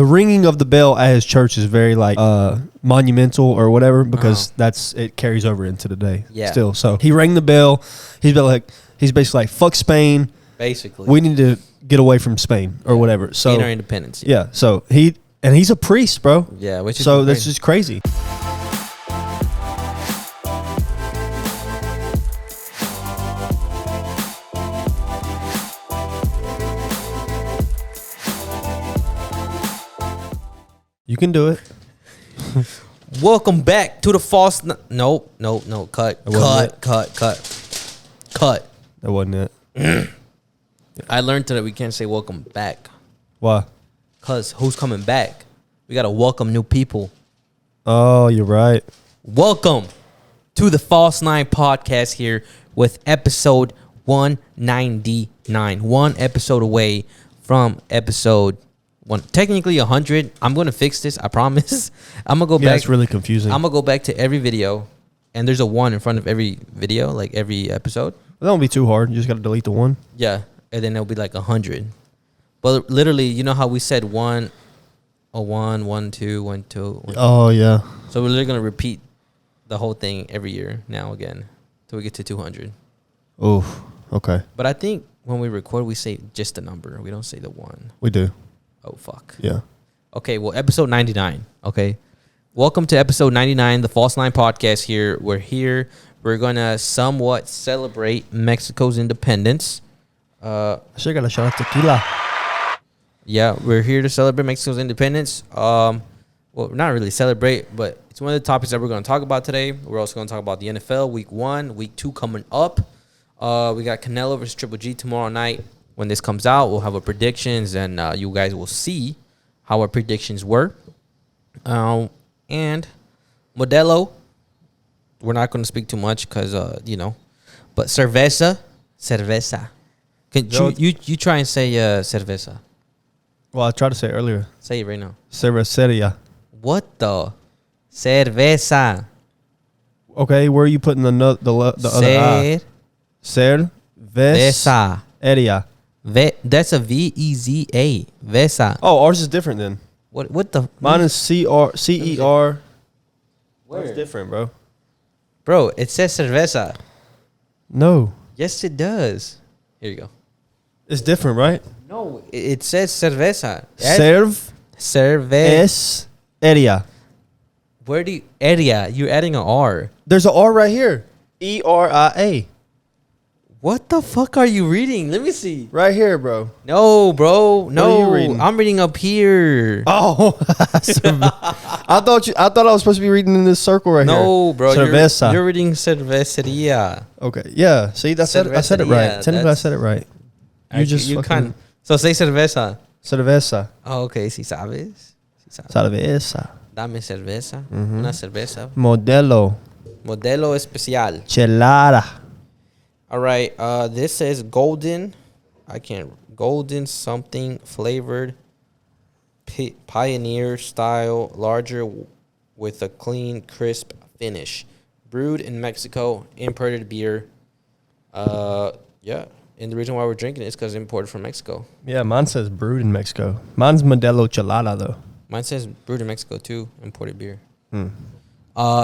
The ringing of the bell at his church is very like monumental or whatever because it carries over into the day. Yeah. Still, so he rang the bell. He's basically like fuck Spain. Basically, we need to get away from Spain or whatever. So gain our independence. Yeah. So he's a priest, bro. Yeah. Which is so that's just crazy. You can do it. Welcome back to the false. No. Cut. That wasn't it. I learned that we can't say welcome back. Why? Because who's coming back? We got to welcome new people. Oh, you're right. Welcome to the False Nine podcast here with episode 199. One episode away from episode one. Technically 100. I'm going to fix this. I promise. I'm going to go back. It's really confusing. I'm going to go back to every video. And there's a 1 in front of every video, like every episode. That won't be too hard. You just got to delete the 1. Yeah. And then it'll be like 100. But literally, you know how we said 1, 1, 2, 1, 2. Oh, yeah. So we're literally going to repeat the whole thing every year now again till we get to 200. Oh, okay. But I think when we record, we say just the number. We don't say the 1. We do. Oh, fuck. Yeah. Okay, well, episode 99, okay? Welcome to episode 99, the False Nine podcast here. We're here. We're going to somewhat celebrate Mexico's independence. I should got a shot of tequila. Yeah, we're here to celebrate Mexico's independence. Well, not really celebrate, but it's one of the topics that we're going to talk about today. We're also going to talk about the NFL, week 1, week 2 coming up. We got Canelo versus Triple G tomorrow night. When this comes out, we'll have our predictions, and you guys will see how our predictions were. And Modelo, we're not going to speak too much because, but cerveza. Can you try and say cerveza? Well, I tried to say it earlier. Say it right now. Cerveceria. What the? Cerveza. Okay, where are you putting the other I? Cerveza. Area. That's a V-E-Z-A. Vesa. Oh, ours is different then. What the? Mine is C-E-R. Where? It's different, bro. Bro, it says cerveza. No. Yes, it does. Here you go. It's different, right? No, it says cerveza. Cerveza. Area. Where do you... Area. You're adding an R. There's an R right here. E-R-I-A. What the fuck are you reading? Let me see. Right here, bro. No, bro. No. What are you reading? I'm reading up here. Oh. I thought I was supposed to be reading in this circle right here. No, bro. Cerveza. You're reading cerveceria. Okay. Yeah. See, I said it right. Technically, I said it right. You can't. So say cerveza. Cerveza. Oh, okay. Si sabes. Cerveza. Dame cerveza. Una cerveza. Modelo especial. Chelada. All right. This says golden something flavored pioneer style, larger with a clean, crisp finish. Brewed in Mexico, imported beer. Yeah. And the reason why we're drinking it is because it's imported from Mexico. Yeah, mine says brewed in Mexico. Mine's Modelo Chelada, though. Mine says brewed in Mexico, too. Imported beer.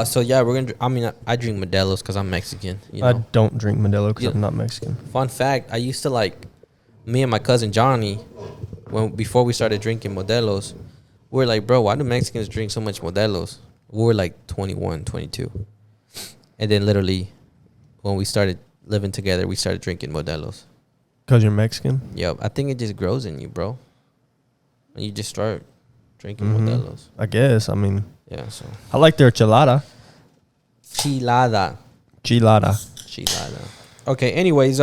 So, yeah, we're going to... I drink Modelo's because I'm Mexican. You know? I don't drink Modelo because I'm not Mexican. Fun fact, I used to like... Me and my cousin Johnny, before we started drinking Modelo's, we were like, bro, why do Mexicans drink so much Modelo's? We were like 21, 22. And then literally, when we started living together, we started drinking Modelo's. Because you're Mexican? Yep. I think it just grows in you, bro. And you just start drinking Modelo's. I guess. I mean... Yeah, so... I like their Chelada. Chilada. Okay, anyways,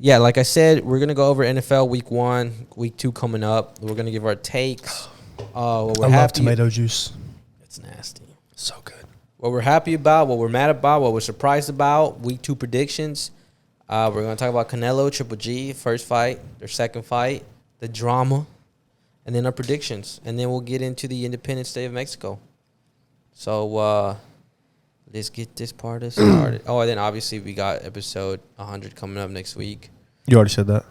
yeah, like I said, we're going to go over NFL week 1, week 2 coming up. We're going to give our takes. I love tomato juice. It's nasty. So good. What we're happy about, what we're mad about, what we're surprised about, week 2 predictions. We're going to talk about Canelo, Triple G, first fight, their second fight, the drama, and then our predictions. And then we'll get into the Independence Day of Mexico. So, let's get this part started. Oh, and then obviously we got episode 100 coming up next week. You already said that.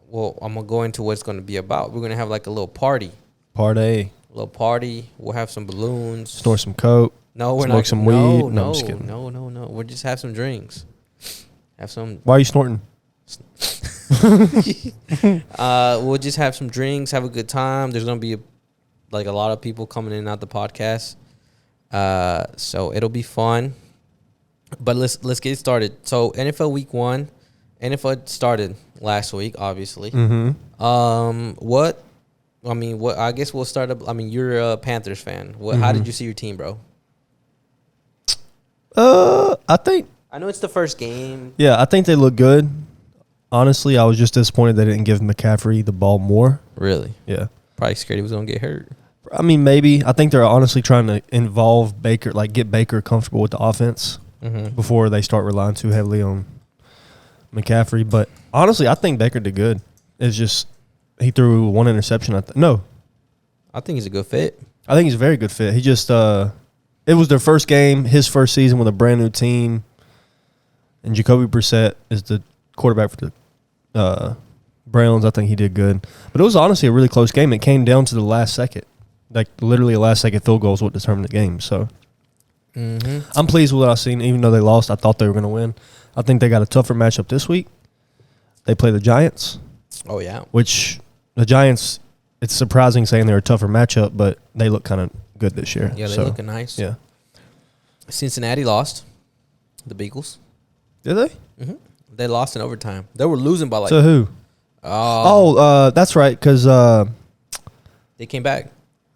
Well, I'm going to go into what it's going to be about. We're going to have like a little party. Party. little party. We'll have some balloons. Snort some coke. No, we're smoke not. some No, weed. no, No, I'm just kidding. no. We'll just have some drinks. Have some. Why are you snorting? We'll just have some drinks. Have a good time. There's gonna be a lot of people coming in and out the podcast. So it'll be fun. But let's get started. So NFL Week 1, NFL started last week, obviously. Mm-hmm. What? I guess we'll start up. I mean, you're a Panthers fan. How did you see your team, bro? I think. I know it's the first game. Yeah, I think they look good. Honestly, I was just disappointed they didn't give McCaffrey the ball more. Really? Yeah. Probably scared he was gonna get hurt. I mean, maybe. I think they're honestly trying to involve Baker, like get Baker comfortable with the offense before they start relying too heavily on McCaffrey. But honestly, I think Baker did good. It's just he threw one interception. I think he's a good fit. I think he's a very good fit. He just it was their first game, his first season with a brand new team, and Jacoby Brissett is the quarterback for the Browns. I think he did good, but it was honestly a really close game. It came down to the last second, like literally a last second field goal is what determined the game. So I'm pleased with what I've seen. Even though they lost, I thought they were going to win. I think they got a tougher matchup this week. They play the Giants. Oh yeah, which the Giants. It's surprising saying they're a tougher matchup, but they look kind of good this year. Yeah, they're looking nice. Yeah. Cincinnati lost. The Beagles. Did they? Mm-hmm. They lost in overtime. They were losing by to who? That's right, because they came back.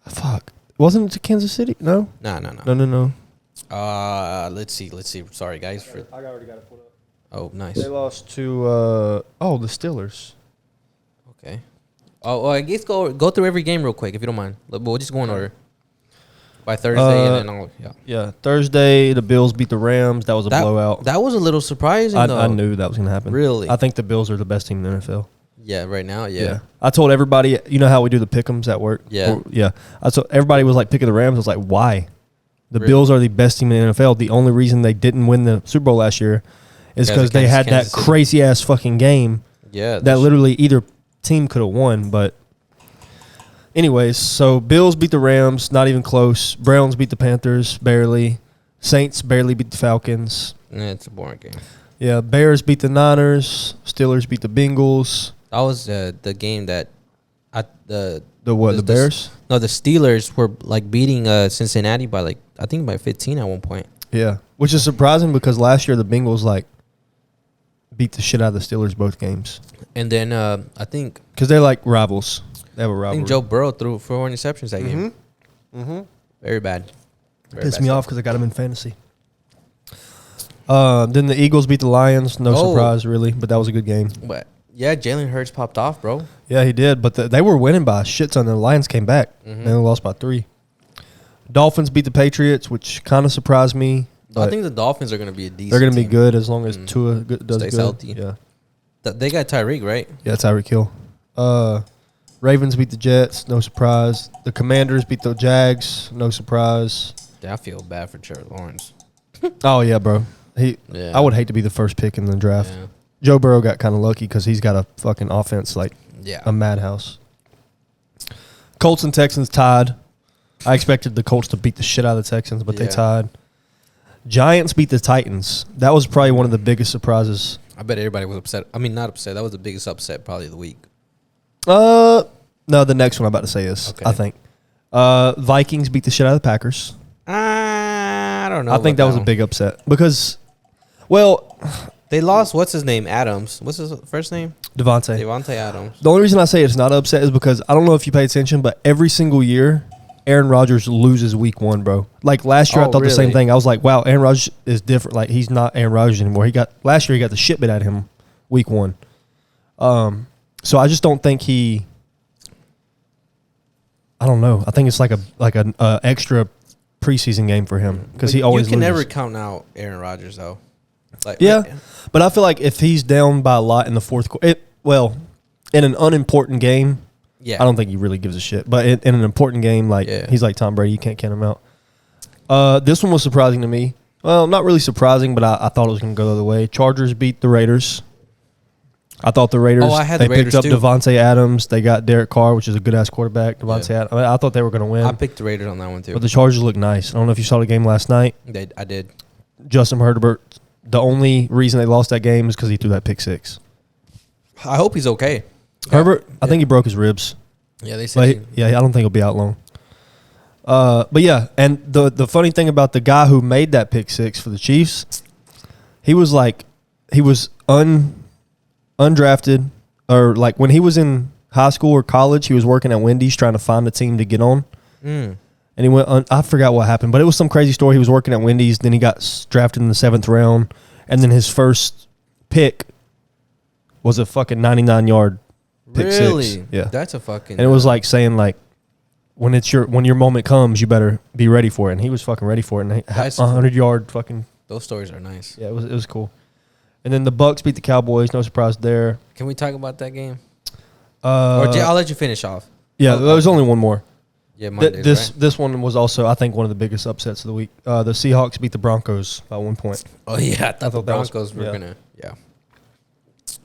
Fuck. Wasn't it to Kansas City? No? No. Let's see. Sorry, guys. I already got it pulled up. Oh, nice. They lost to, the Steelers. Okay. Oh, well, I guess go through every game real quick, if you don't mind. But we'll just go in order. By Thursday, and then Yeah, Thursday, the Bills beat the Rams. That was a blowout. That was a little surprising, though. I knew that was going to happen. Really? I think the Bills are the best team in the NFL. Yeah, right now, yeah. I told everybody, you know how we do the pick'ems at work? Yeah. I told everybody was like picking the Rams. I was like, why? The Bills are the best team in the NFL. The only reason they didn't win the Super Bowl last year is because they had that crazy-ass fucking game that literally either team could have won, but anyways, so Bills beat the Rams, not even close. Browns beat the Panthers, barely. Saints barely beat the Falcons. Yeah, it's a boring game. Yeah, Bears beat the Niners. Steelers beat the Bengals. That was the game that the Bears? No, the Steelers were like beating Cincinnati by I think by 15 at one point. Yeah, which is surprising because last year the Bengals beat the shit out of the Steelers both games. And then I think because they're like rivals. They have a rivalry. I think Joe Burrow threw 4 interceptions that game. Mm-hmm. Very bad. Pissed me off because I got him in fantasy. Then the Eagles beat the Lions. No surprise, really, but that was a good game. But yeah, Jalen Hurts popped off, bro. Yeah, he did, but they were winning by a shit ton. The Lions came back. They only lost by 3. Dolphins beat the Patriots, which kind of surprised me. I think the Dolphins are going to be a decent They're going to be team. good as long as Tua does Stays good. healthy. Yeah. They got Tyreek, right? Yeah, Tyreek Hill. Ravens beat the Jets. No surprise. The Commanders beat the Jags. No surprise. Yeah, I feel bad for Trevor Lawrence. Oh, yeah, bro. I would hate to be the first pick in the draft. Yeah. Joe Burrow got kind of lucky because he's got a fucking offense a madhouse. Colts and Texans tied. I expected the Colts to beat the shit out of the Texans, but they tied. Giants beat the Titans. That was probably one of the biggest surprises. I bet everybody was upset. I mean, not upset. That was the biggest upset probably of the week. No, the next one I'm about to say is, I think. Vikings beat the shit out of the Packers. I don't know. I think that was a big upset because, well, they lost. What's his name? Adams. What's his first name? Devontae Adams. The only reason I say it's not upset is because I don't know if you pay attention, but every single year, Aaron Rodgers loses week 1, bro. Like last year, I thought the same thing. I was like, wow, Aaron Rodgers is different. Like he's not Aaron Rodgers anymore. Last year he got the shit bit out of him week 1. So I just don't think I don't know. I think it's like an extra preseason game for him because he always loses. You can never count out Aaron Rodgers though. But I feel like if he's down by a lot in the fourth quarter, in an unimportant game, I don't think he really gives a shit. But in an important game, he's like Tom Brady, you can't count him out. This one was surprising to me. Well, not really surprising, but I thought it was going to go the other way. Chargers beat the Raiders. I thought the Raiders. Oh, I had they the Raiders picked up too. Devontae Adams. They got Derek Carr, which is a good ass quarterback. Devontae Adams. I thought they were going to win. I picked the Raiders on that one too. But the Chargers look nice. I don't know if you saw the game last night. I did. Justin Herbert. The only reason they lost that game is because he threw that pick six. I hope he's okay. Herbert, I think he broke his ribs. Yeah, they said. I don't think he'll be out long. But yeah, and the funny thing about the guy who made that pick six for the Chiefs, he was undrafted, or like when he was in high school or college, he was working at Wendy's trying to find a team to get on. And he went. I forgot what happened, but it was some crazy story. He was working at Wendy's, then he got drafted in the 7th round, and then his first pick was a fucking 99-yard pick six. Yeah, that's a fucking. And it was like saying like, when your moment comes, you better be ready for it. And he was fucking ready for it. And 100-yard fucking. Those stories are nice. Yeah, it was cool. And then the Bucks beat the Cowboys. No surprise there. Can we talk about that game? I'll let you finish off. Yeah, there was only one more. Yeah, Mondays, right? This one was also, I think, one of the biggest upsets of the week. The Seahawks beat the Broncos by 1 point. Oh yeah, I thought the Broncos were gonna. Yeah,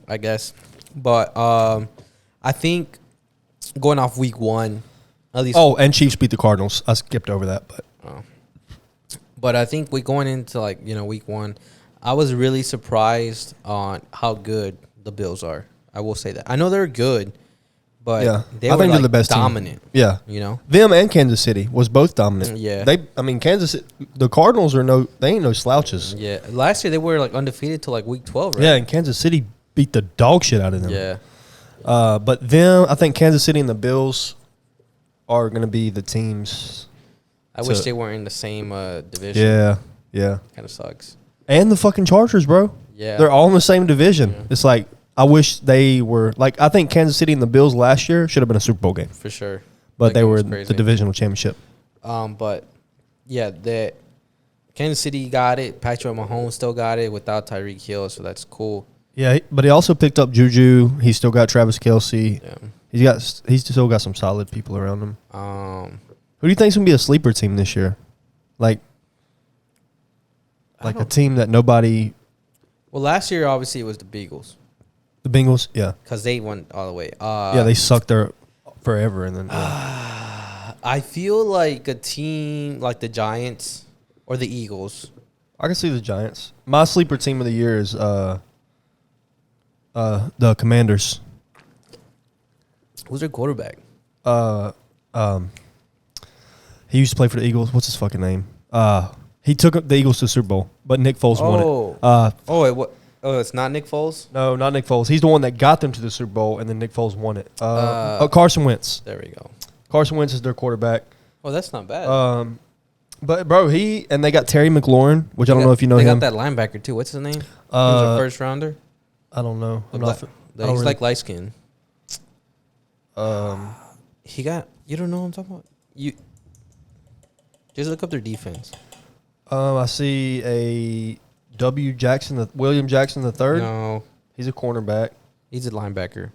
I guess. But I think going off week one, at least. Oh, and Chiefs beat the Cardinals. I skipped over that, but. But I think we're going into week one. I was really surprised on how good the Bills are. I will say that. I know they're good, but they were they're the best dominant. Team. Yeah, them and Kansas City was both dominant. Yeah, the Cardinals they ain't no slouches. Yeah, last year they were like undefeated till like week 12. Right? Yeah, and Kansas City beat the dog shit out of them. Yeah, but I think Kansas City and the Bills are going to be the teams. I wish they weren't in the same division. Yeah. Kind of sucks. And the fucking Chargers, bro. Yeah. They're all in the same division. Yeah. It's like, I wish they were, like, I think Kansas City and the Bills last year should have been a Super Bowl game. For sure. But they were the divisional championship. But, yeah, Kansas City got it. Patrick Mahomes still got it without Tyreek Hill, so that's cool. Yeah, but he also picked up Juju. He's still got Travis Kelce. Yeah. He's still got some solid people around him. Who do you think's gonna be a sleeper team this year? Like a team that nobody. Well, last year obviously it was the Beagles. The Bengals, yeah, because they went all the way. They sucked there forever, and then. I feel like a team like the Giants or the Eagles. I can see the Giants. My sleeper team of the year is the Commanders. Who's their quarterback? He used to play for the Eagles. What's his fucking name? He took the Eagles to the Super Bowl, but Nick Foles won it. It's not Nick Foles? No, not Nick Foles. He's the one that got them to the Super Bowl, and then Nick Foles won it. Carson Wentz. There we go. Carson Wentz is their quarterback. Oh, that's not bad. But bro, they got Terry McLaurin, which I don't know if you know him. They got that linebacker too. What's his name? He was a first rounder. I don't know. He's like light skin. He got. You don't know what I'm talking about. You just look up their defense. I see a William Jackson the third. No, he's a cornerback. He's a linebacker.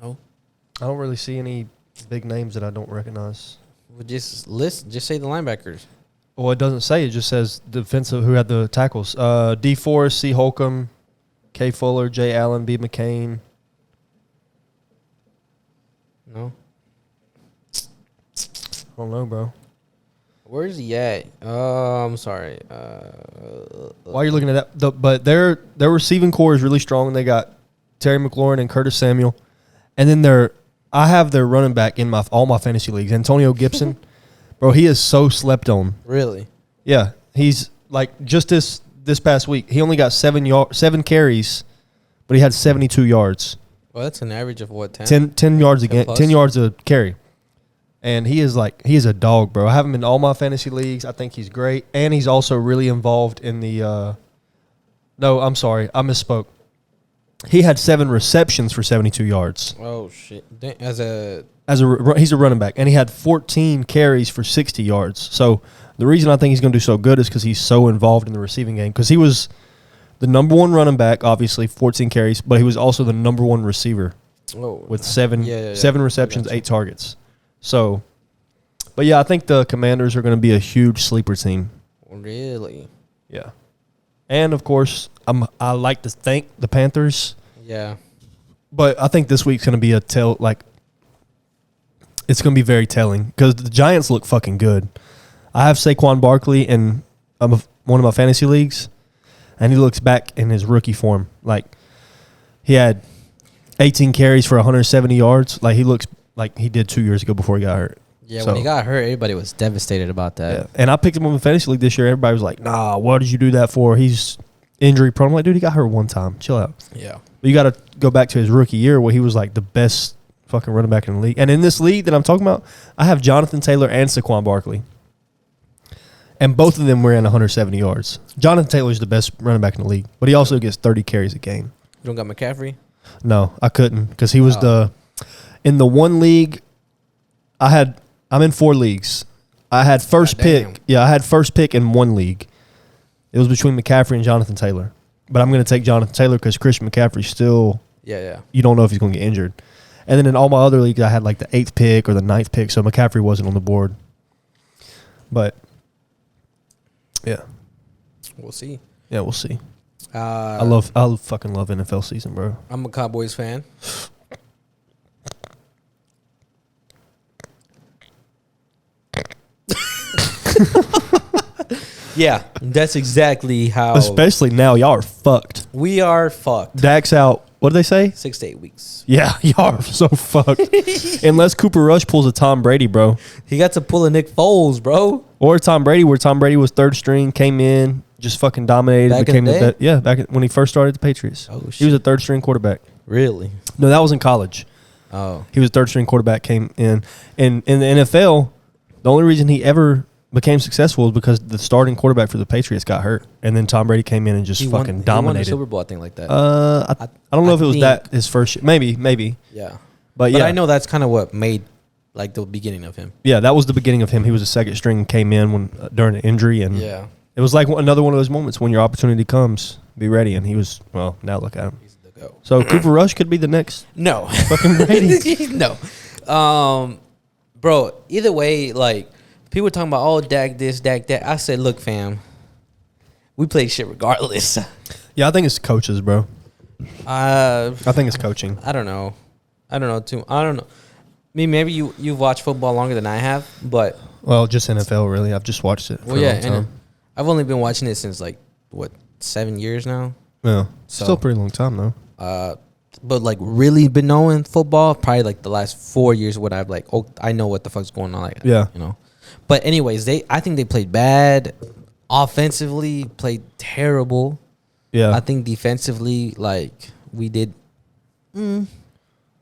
No, I don't really see any big names that I don't recognize. Well, just say the linebackers. Well, it doesn't say. It just says defensive who had the tackles. D. Forrest, C. Holcomb, K. Fuller, J. Allen, B. McCain. No. I don't know, bro. Where's he at? I'm sorry. While you're looking at that, but their receiving core is really strong. They got Terry McLaurin and Curtis Samuel, and then I have their running back in all my fantasy leagues, Antonio Gibson. Bro, he is so slept on. Really? Yeah, he's like just this past week. He only got 7 carries, but he had 72 yards. Well, that's an average of what, 10? 10 yards again, 10 yards a carry. And he is a dog, bro. I have him in all my fantasy leagues. I think he's great. And he's also really involved in the no, I'm sorry. I misspoke. He had 7 receptions for 72 yards. Oh shit. He's a running back, and he had 14 carries for 60 yards. So the reason I think he's going to do so good is because he's so involved in the receiving game. Because he was the number 1 running back, obviously 14 carries, but he was also the number 1 receiver with 7 receptions, 8 targets. So, but yeah, I think the Commanders are going to be a huge sleeper team. Really? Yeah. And, of course, I like to thank the Panthers. Yeah. But I think this week's going to be it's going to be very telling because the Giants look fucking good. I have Saquon Barkley in one of my fantasy leagues, and he looks back in his rookie form. Like, he had 18 carries for 170 yards. Like, he looks like he did 2 years ago before he got hurt. Yeah, when he got hurt, everybody was devastated about that. Yeah. And I picked him up in fantasy league this year. Everybody was like, nah, what did you do that for? He's injury prone. I'm like, dude, he got hurt one time. Chill out. Yeah. But you got to go back to his rookie year where he was like the best fucking running back in the league. And in this league that I'm talking about, I have Jonathan Taylor and Saquon Barkley. And both of them were in 170 yards. Jonathan Taylor's the best running back in the league, but he also gets 30 carries a game. You don't got McCaffrey? No, I couldn't because he was in the one league. I'm in 4 leagues. I had first pick. Yeah, I had first pick in one league. It was between McCaffrey and Jonathan Taylor. But I'm going to take Jonathan Taylor because Christian McCaffrey still, you don't know if he's going to get injured. And then in all my other leagues, I had like the 8th pick or the 9th pick, so McCaffrey wasn't on the board. But, yeah. We'll see. Yeah, we'll see. I fucking love NFL season, bro. I'm a Cowboys fan. Yeah, that's exactly how. Especially now, y'all are fucked. We are fucked. Dak's out. What did they say? 6 to 8 weeks. Yeah, y'all are so fucked. Unless Cooper Rush pulls a Tom Brady, bro. He got to pull a Nick Foles, bro. Or Tom Brady, where Tom Brady was third string, came in, just fucking dominated. Back in the day? Back when he first started the Patriots. Oh, shit. He was a third string quarterback. Really? No, that was in college. Oh. He was third string quarterback, came in. And in the NFL, the only reason he ever became successful is because the starting quarterback for the Patriots got hurt. And then Tom Brady came in and just fucking dominated. He won the Super Bowl, I think, like that. I don't know if it was that his first year. Maybe. Yeah. But I know that's kind of what made like the beginning of him. Yeah, that was the beginning of him. He was a second string, came in during an injury, and it was like another one of those moments when your opportunity comes, be ready. And he was, well, now look at him. He's the go. So Cooper Rush could be the next. No, fucking Brady. No, bro. Either way, like people were talking about, oh, Dak this, Dak that. I said, look, fam, we play shit regardless. Yeah, I think it's coaches, bro. I think it's coaching. I don't know too. I don't know. I mean, maybe you've watched football longer than I have, but just NFL really. I've just watched it for a long time. And I've only been watching it since like 7 years now. Yeah, still a pretty long time though. But like really been knowing football probably like the last 4 years. What I've like, I know what the fuck's going on. Like, yeah, you know. But anyways, I think they played bad. Offensively, played terrible. Yeah, I think defensively, like we did.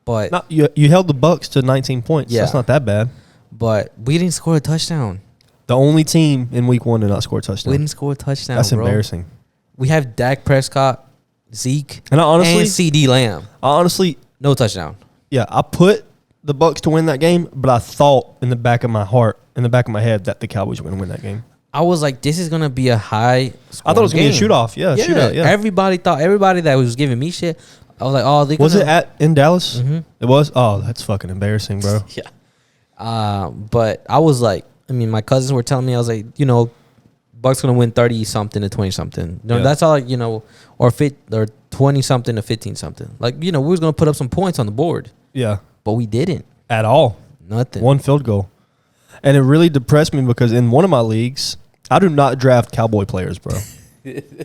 But you held the Bucks to 19 points. Yeah, that's not that bad. But we didn't score a touchdown. The only team in week 1 to not score a touchdown. We didn't score a touchdown. That's embarrassing. We have Dak Prescott, Zeke, and CD Lamb. Honestly, no touchdown. Yeah, I put the Bucks to win that game, but I thought in the back of my heart, in the back of my head, that the Cowboys were going to win that game. I was like, this is going to be a high I thought it was going to be a shoot-off. Yeah, shootout. Yeah. Everybody that was giving me shit, I was like, oh, was it in Dallas? Mm-hmm. It was? Oh, that's fucking embarrassing, bro. Yeah. But I was like, I mean, my cousins were telling me, I was like, Bucks going to win 30-something to 20-something. That's all, or 20-something to 15-something. Like, we was going to put up some points on the board. Yeah. But we didn't. At all. Nothing. One field goal. And it really depressed me because in one of my leagues, I do not draft Cowboy players, bro.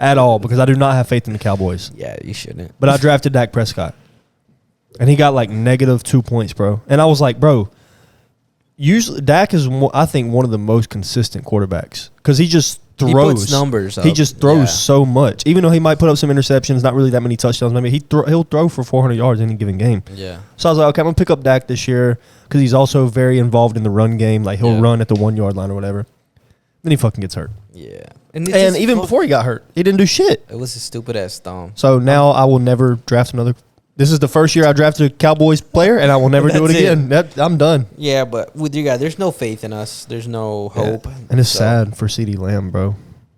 At all, because I do not have faith in the Cowboys. Yeah, you shouldn't. But I drafted Dak Prescott. And he got like -2 points, bro. And I was like, bro, usually Dak is, I think, one of the most consistent quarterbacks because he just throws. He puts numbers up. He just throws so much. Even though he might put up some interceptions, not really that many touchdowns. Maybe he'll throw for 400 yards in any given game. Yeah. So I was like, okay, I'm going to pick up Dak this year because he's also very involved in the run game. Like, he'll run at the 1 yard line or whatever. Then he fucking gets hurt. Yeah. And even before he got hurt, he didn't do shit. It was a stupid ass thumb. So now I will never draft another. This is the first year I drafted a Cowboys player, and I will never do it again. I'm done. Yeah, but with you guys, there's no faith in us. There's no hope. Yeah. And it's sad for CD Lamb, bro.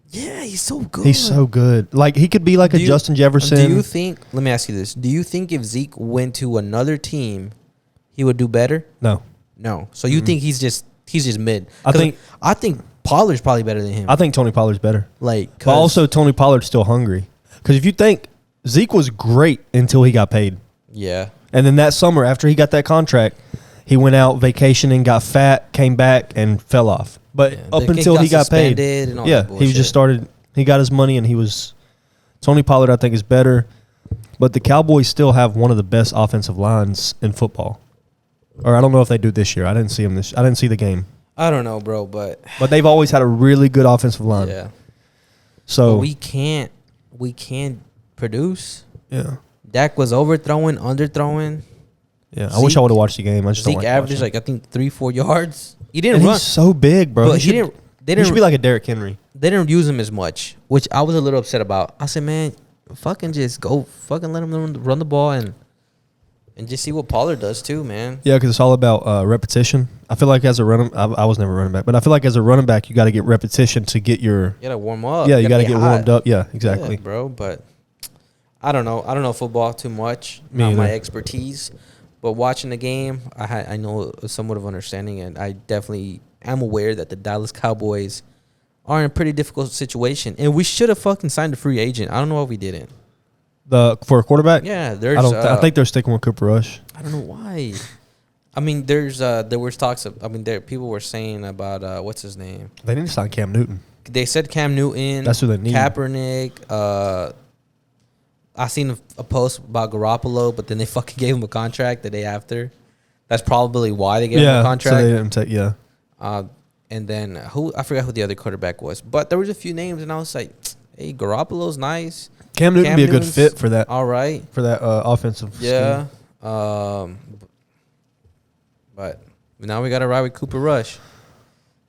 Yeah, he's so good. He's so good. Like, he could be like Justin Jefferson. Do you think, let me ask you this. Do you think if Zeke went to another team, he would do better? No. So you think he's just mid? I think Pollard's probably better than him. I think Tony Pollard's better. Like, But also, Tony Pollard's still hungry. Because if you think, Zeke was great until he got paid. Yeah. And then that summer, after he got that contract, he went out vacationing, got fat, came back, and fell off. But up until he got paid, and all yeah, that he just started. He got his money, and he was. Tony Pollard, I think, is better. But the Cowboys still have one of the best offensive lines in football. Or I don't know if they do this year. I didn't see them I didn't see the game. I don't know, bro, but they've always had a really good offensive line. yeah. So but we can't produce. Yeah. Dak was overthrowing, underthrowing. Yeah, I wish I would have watched the game. I just don't Zeke like averaged watching. I think 3-4 yards. He didn't And run. he's so big, bro. But He should be like a Derrick Henry. They didn't use him as much, which I was a little upset about. I said, man, fucking just go fucking let him run the ball and just see what Pollard does too, man. Yeah, because it's all about repetition. I feel like as a running, I was never running back, but I feel like as a running back, you got to get repetition to get your. You gotta warm up. Yeah, you got to get hot. warmed up. Yeah, exactly. Yeah, bro. But I don't know. I don't know football too much. Me Not my either. expertise. But watching the game, I know somewhat of understanding, and I definitely am aware that the Dallas Cowboys are in a pretty difficult situation, and we should have fucking signed a free agent. I don't know why we didn't. For a quarterback. Yeah, there's. I think they're sticking with Cooper Rush. I don't know why. I mean, there was talks of. I mean, people were saying about what's his name. They need to sign Cam Newton. They said Cam Newton. That's who they need. Kaepernick. I seen a post about Garoppolo, but then they fucking gave him a contract the day after. That's probably why they gave him a contract. So they didn't take. Yeah. And then I forgot who the other quarterback was, but there was a few names, and I was like, "Hey, Garoppolo's nice. Cam Newton would be a good Newton's fit for that. All right, For that offensive. yeah." Scheme. But now we got to ride with Cooper Rush,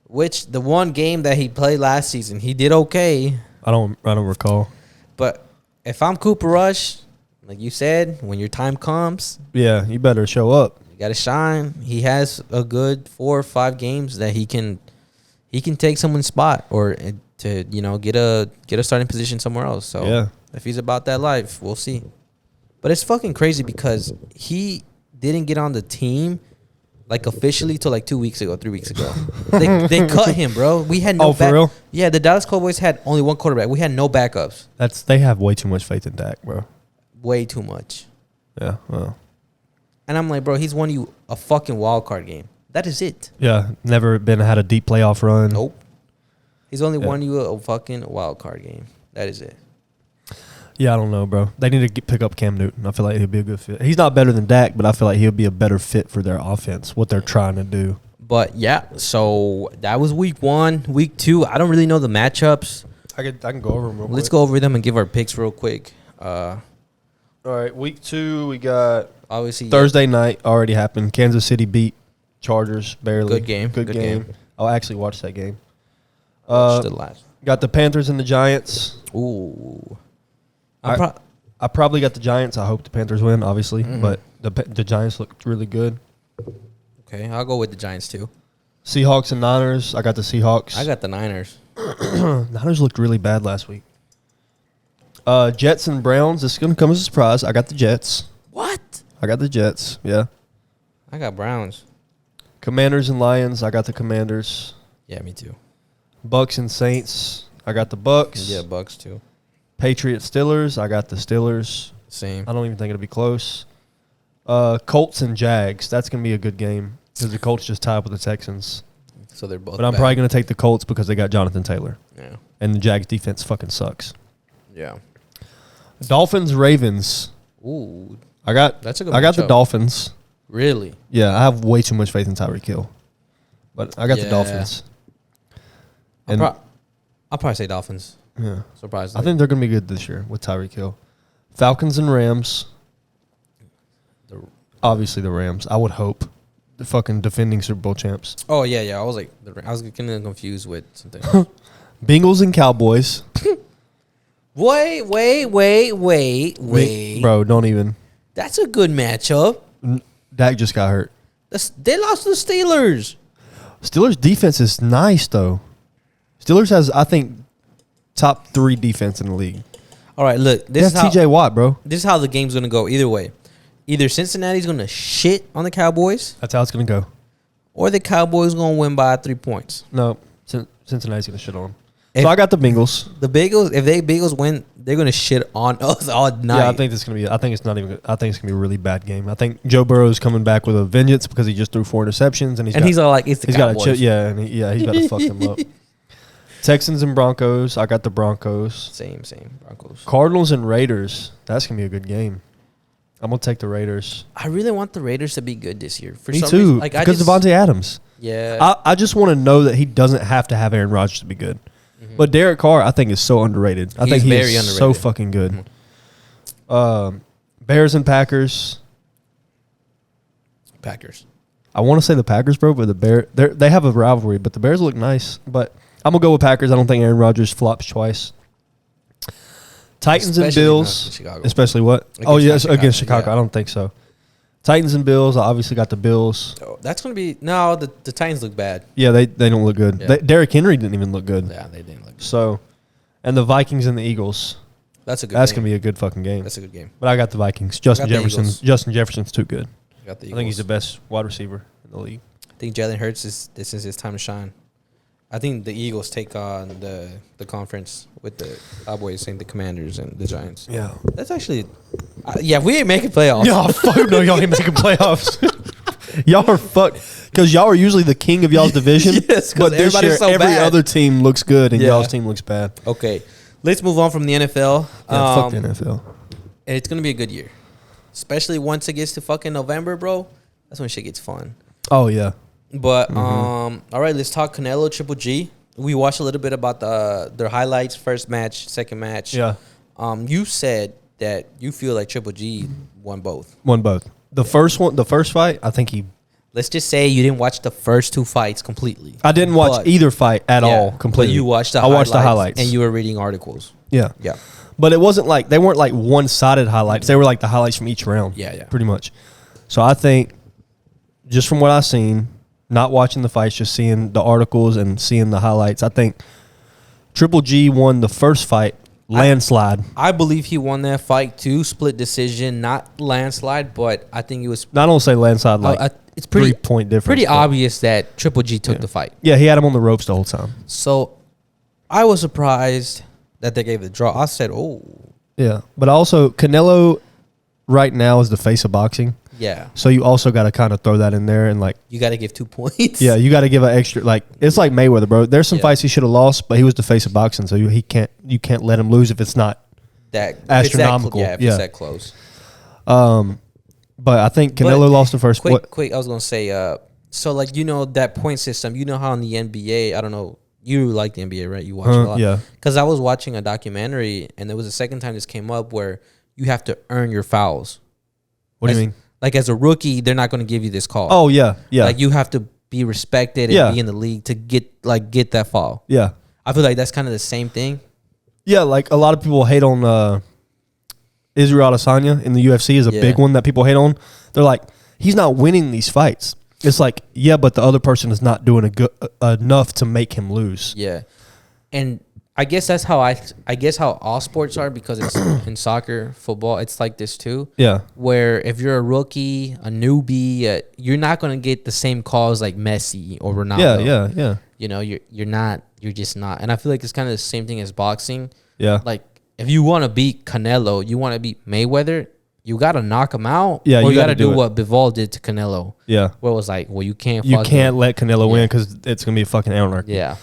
which the one game that he played last season, he did okay. I don't recall. But if I'm Cooper Rush, like you said, when your time comes, Yeah, you better show up. you got to shine. He has a good 4 or 5 games that he can take someone's spot or to get a starting position somewhere else. So Yeah. if he's about that life, we'll see. But it's fucking crazy because he didn't get on the team like officially till like 3 weeks ago. They cut him, bro. We had no. Oh, for real? Yeah, the Dallas Cowboys had only one quarterback. We had no backups. They have way too much faith in Dak, bro. Way too much. Yeah. Well. And I'm like, bro, he's won you a fucking wild card game. That is it. Yeah. Never had a deep playoff run. Nope. He's only won you a fucking wild card game. That is it. Yeah, I don't know, bro. They need to pick up Cam Newton. I feel like he'll be a good fit. He's not better than Dak, but I feel like he'll be a better fit for their offense, what they're trying to do. But yeah, so that was week 1. Week 2, I don't really know the matchups. I can go over them real Let's go over them and give our picks real quick. All right, week 2, we got Obviously Thursday night already happened. Kansas City beat Chargers barely. Good game. Good game. I'll actually watch that game. watch the last. Got the Panthers and the Giants. Ooh. I probably got the Giants. I hope the Panthers win, obviously, but the Giants look really good. Okay, I'll go with the Giants too. Seahawks and Niners. I got the Seahawks. I got the Niners. Niners looked really bad last week. Jets and Browns. This is going to come as a surprise. I got the Jets. What? I got the Jets. Yeah. I got Browns. Commanders and Lions. I got the Commanders. Yeah, me too. Bucks and Saints. I got the Bucks. Yeah, Bucks too. Patriots Steelers. I got the Steelers. Same. I don't even think it'll be close. Colts and Jags. That's going to be a good game because the Colts just tied with the Texans. So they're both But I'm bad. probably going to take the Colts because they got Jonathan Taylor. Yeah. And the Jags defense fucking sucks. Yeah. Dolphins Ravens. Ooh. That's a good I got the matchup. Dolphins. Really? Yeah, I have way too much faith in Tyreek Hill. But I got the Dolphins. I'll probably say Dolphins. Yeah. Surprisingly. I think they're going to be good this year with Tyreek Hill. Falcons and Rams. Obviously the Rams. I would hope. The fucking defending Super Bowl champs. Oh, yeah. I was getting confused with something. Bengals and Cowboys. Wait. Bro, don't even. That's a good matchup. Dak just got hurt. They lost to the Steelers. Steelers defense is nice, though. Steelers has, I think, top 3 defense in the league. All right, look. That's TJ Watt, bro. This is how the game's going to go either way. Either Cincinnati's going to shit on the Cowboys That's how it's going to go. or the Cowboys going to win by 3 points. No, Cincinnati's gonna shit on them. So I got the Bengals. The Bengals, if Bengals win, they're gonna shit on us all night. Yeah, I think it's gonna be. I think it's not even. I think it's gonna be a really bad game. I think Joe Burrow's coming back with a vengeance because he just threw 4 interceptions and he's all like, it's the Cowboys. Got he's about to fuck them up. Texans and Broncos. I got the Broncos. Same Broncos. Cardinals and Raiders. That's gonna be a good game. I'm gonna take the Raiders. I really want the Raiders to be good this year. Me too. Reason, like, because Devontae Adams. Yeah. I just want to know that he doesn't have to have Aaron Rodgers to be good. Mm-hmm. But Derek Carr, I think, is so underrated. I think he is underrated. So fucking good. Mm-hmm. Bears and Packers. Packers. I want to say the Packers, bro, but they have a rivalry, but the Bears look nice. But I'm gonna go with Packers. I don't think Aaron Rodgers flops twice. Titans and Bills, especially what? Against Chicago. Yeah. I don't think so. Titans and Bills. I obviously got the Bills. Oh, that's gonna be the Titans look bad. Yeah, they don't look good. Yeah. Derrick Henry didn't even look good. Yeah, they didn't look good. So, and the Vikings and the Eagles. That's gonna be a good fucking game. That's a good game. But I got the Vikings. Justin Jefferson's too good. I think he's the best wide receiver in the league. I think Jalen Hurts this is his time to shine. I think the Eagles take on the conference with the Cowboys and the Commanders and the Giants. Yeah. That's actually... we ain't making playoffs. Y'all fuck no, y'all ain't making playoffs. Y'all are fucked. Because y'all are usually the king of y'all's division. Yes, but this year, every other team looks good and y'all's team looks bad. Okay. Let's move on from the NFL. Yeah, fuck the NFL. And it's going to be a good year. Especially once it gets to fucking November, bro. That's when shit gets fun. Oh, yeah. But all right, let's talk Canelo Triple G. We watched a little bit about their highlights, first match, second match. Yeah. You said that you feel like Triple G won both. The first fight, I think he. Let's just say you didn't watch the first 2 fights completely. I didn't watch either fight at all completely. But you watched I watched the highlights and you were reading articles. Yeah. Yeah. But it wasn't like they weren't like one-sided highlights. They were like the highlights from each round. Yeah. Pretty much. So I think just from what I've seen. Not watching the fights, just seeing the articles and seeing the highlights. I think Triple G won the first fight, landslide. I believe he won that fight too, split decision, not landslide, but I think it was... I don't say landslide like it's pretty 3-point difference. Pretty obvious that Triple G took the fight. Yeah, he had him on the ropes the whole time. So I was surprised that they gave it a draw. I said, oh. Yeah, but also Canelo right now is the face of boxing. Yeah. So you also got to kind of throw that in there and like you got to give 2 points. Yeah, you got to give an extra it's like Mayweather, bro. There's some fights he should have lost, but he was the face of boxing, so you can't let him lose if it's not that astronomical. If it's that close. But I think Canelo lost the first. Quick. I was gonna say, so like that point system. You know how in the NBA, I don't know. You like the NBA, right? You watch a lot. Yeah. Because I was watching a documentary, and there was a second time this came up where you have to earn your fouls. What do you mean? Like as a rookie, they're not going to give you this call. Oh yeah. Like you have to be respected and be in the league to get that foul. Yeah. I feel like that's kind of the same thing. Yeah, like a lot of people hate on Israel Adesanya in the UFC is a big one that people hate on. They're like, he's not winning these fights. It's like, yeah, but the other person is not doing enough to make him lose. Yeah, and I guess that's how I guess how all sports are, because it's in soccer, football, it's like this too. Yeah. Where if you're a rookie, a newbie, you're not going to get the same calls like Messi or Ronaldo. Yeah. You're just not. And I feel like it's kind of the same thing as boxing. Yeah. Like if you want to beat Canelo, you want to beat Mayweather, you got to knock him out. Yeah. Or you got to do what Bivol did to Canelo. Yeah. Where it was like, well, you can't let Canelo win because it's going to be a fucking anarchy. Yeah.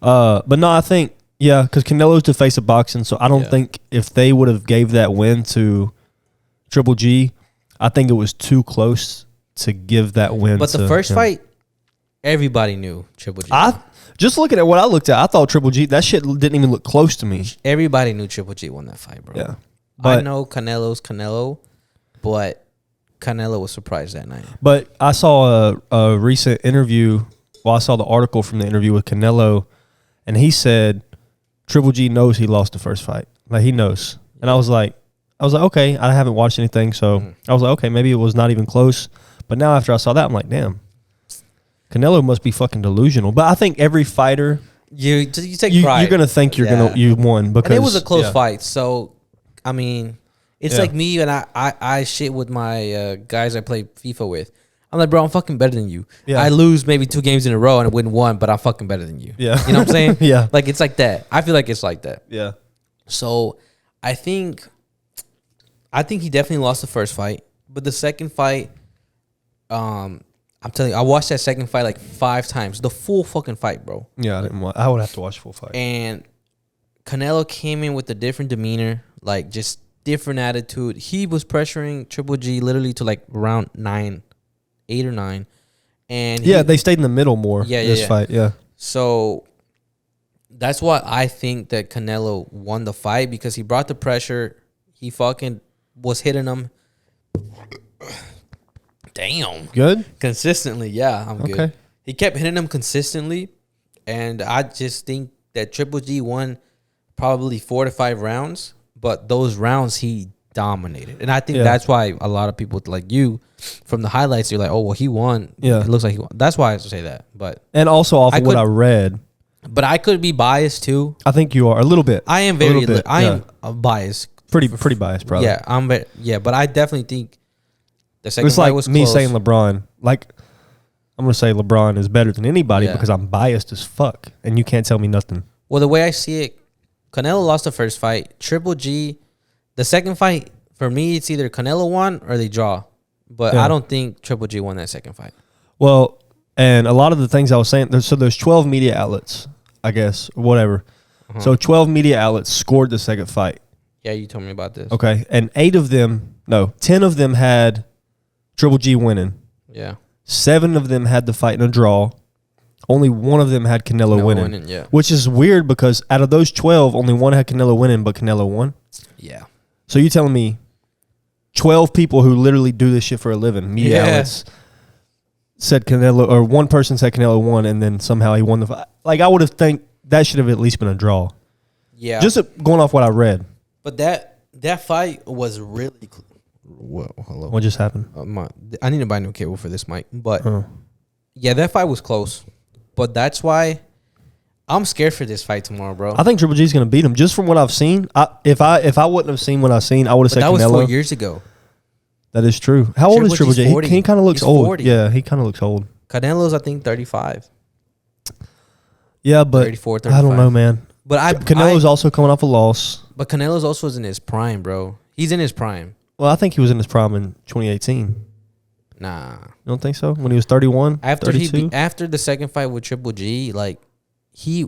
But no, I think, because Canelo's the face of boxing, so I don't think if they would have gave that win to Triple G, I think it was too close to give that win. But the first fight, everybody knew Triple G. Just looking at what I looked at, I thought Triple G, that shit didn't even look close to me. Everybody knew Triple G won that fight, bro. Yeah. But I know Canelo's Canelo, but Canelo was surprised that night. But I saw a recent interview. Well, I saw the article from the interview with Canelo, and he said Triple G knows he lost the first fight. Like, he knows. And I was like, okay, I haven't watched anything, so I was like, okay, maybe it was not even close. But now after I saw that, I'm like, damn, Canelo must be fucking delusional. But I think every fighter, you take pride. You're gonna think you won because and it was a close fight. So, I mean, it's like me and I shit with my guys I play FIFA with. I'm like, bro, I'm fucking better than you. Yeah. I lose maybe 2 games in a row and win 1, but I'm fucking better than you. Yeah. You know what I'm saying? Yeah. Like, it's like that. I feel like it's like that. Yeah. So I think he definitely lost the first fight, but the second fight, I'm telling you, I watched that second fight like 5 times, the full fucking fight, bro. Yeah, I would have to watch the full fight. And Canelo came in with a different demeanor, like just different attitude. He was pressuring Triple G literally to like around 8 or 9, and they stayed in the middle more. This fight. Yeah. So that's why I think that Canelo won the fight, because he brought the pressure. He fucking was hitting him. Damn. Good? Consistently, yeah, I'm good. Okay. He kept hitting him consistently, and I just think that Triple G won probably 4 to 5 rounds, but those rounds he dominated. And I think that's why a lot of people like you, from the highlights, you're like, oh, well, he won. Yeah. It looks like he won. That's why I say that. But and also off of what I read. But I could be biased too. I think you are a little bit. I am very. I am biased. Pretty biased, probably. Yeah, but I definitely think the second it's fight like was me close. saying LeBron. Like, I'm gonna say LeBron is better than anybody because I'm biased as fuck, and you can't tell me nothing. Well, the way I see it, Canelo lost the first fight. Triple G, the second fight, for me, it's either Canelo won or they draw. But I don't think Triple G won that second fight. Well, and a lot of the things I was saying, there's 12 media outlets, I guess, or whatever. Uh-huh. So 12 media outlets scored the second fight. Yeah, you told me about this. Okay, and 10 of them had Triple G winning. Yeah. 7 of them had the fight in a draw. Only 1 of them had Canelo winning. Yeah. Which is weird because out of those 12, only 1 had Canelo winning, but Canelo won. Yeah. So you telling me 12 people who literally do this shit for a living, media outlets, said Canelo, or 1 person said Canelo won, and then somehow he won the fight. Like, I would have think that should have at least been a draw. Yeah. Just going off what I read. But that fight was really. Whoa, hello. What just happened? I need to buy a new cable for this mic. But yeah, that fight was close. But that's why I'm scared for this fight tomorrow, bro. I think Triple G's going to beat him. Just from what I've seen, if I wouldn't have seen what I've seen, I would have said Canelo. That was 4 years ago. That is true. How old is Triple G? He kind of looks old. 40. Yeah, he kind of looks old. Canelo's, I think, 35. Yeah, but 34, 35. I don't know, man. But Canelo's also coming off a loss. But Canelo's also in his prime, bro. He's in his prime. Well, I think he was in his prime in 2018. Nah. You don't think so? When he was 31, after 32? After the second fight with Triple G, like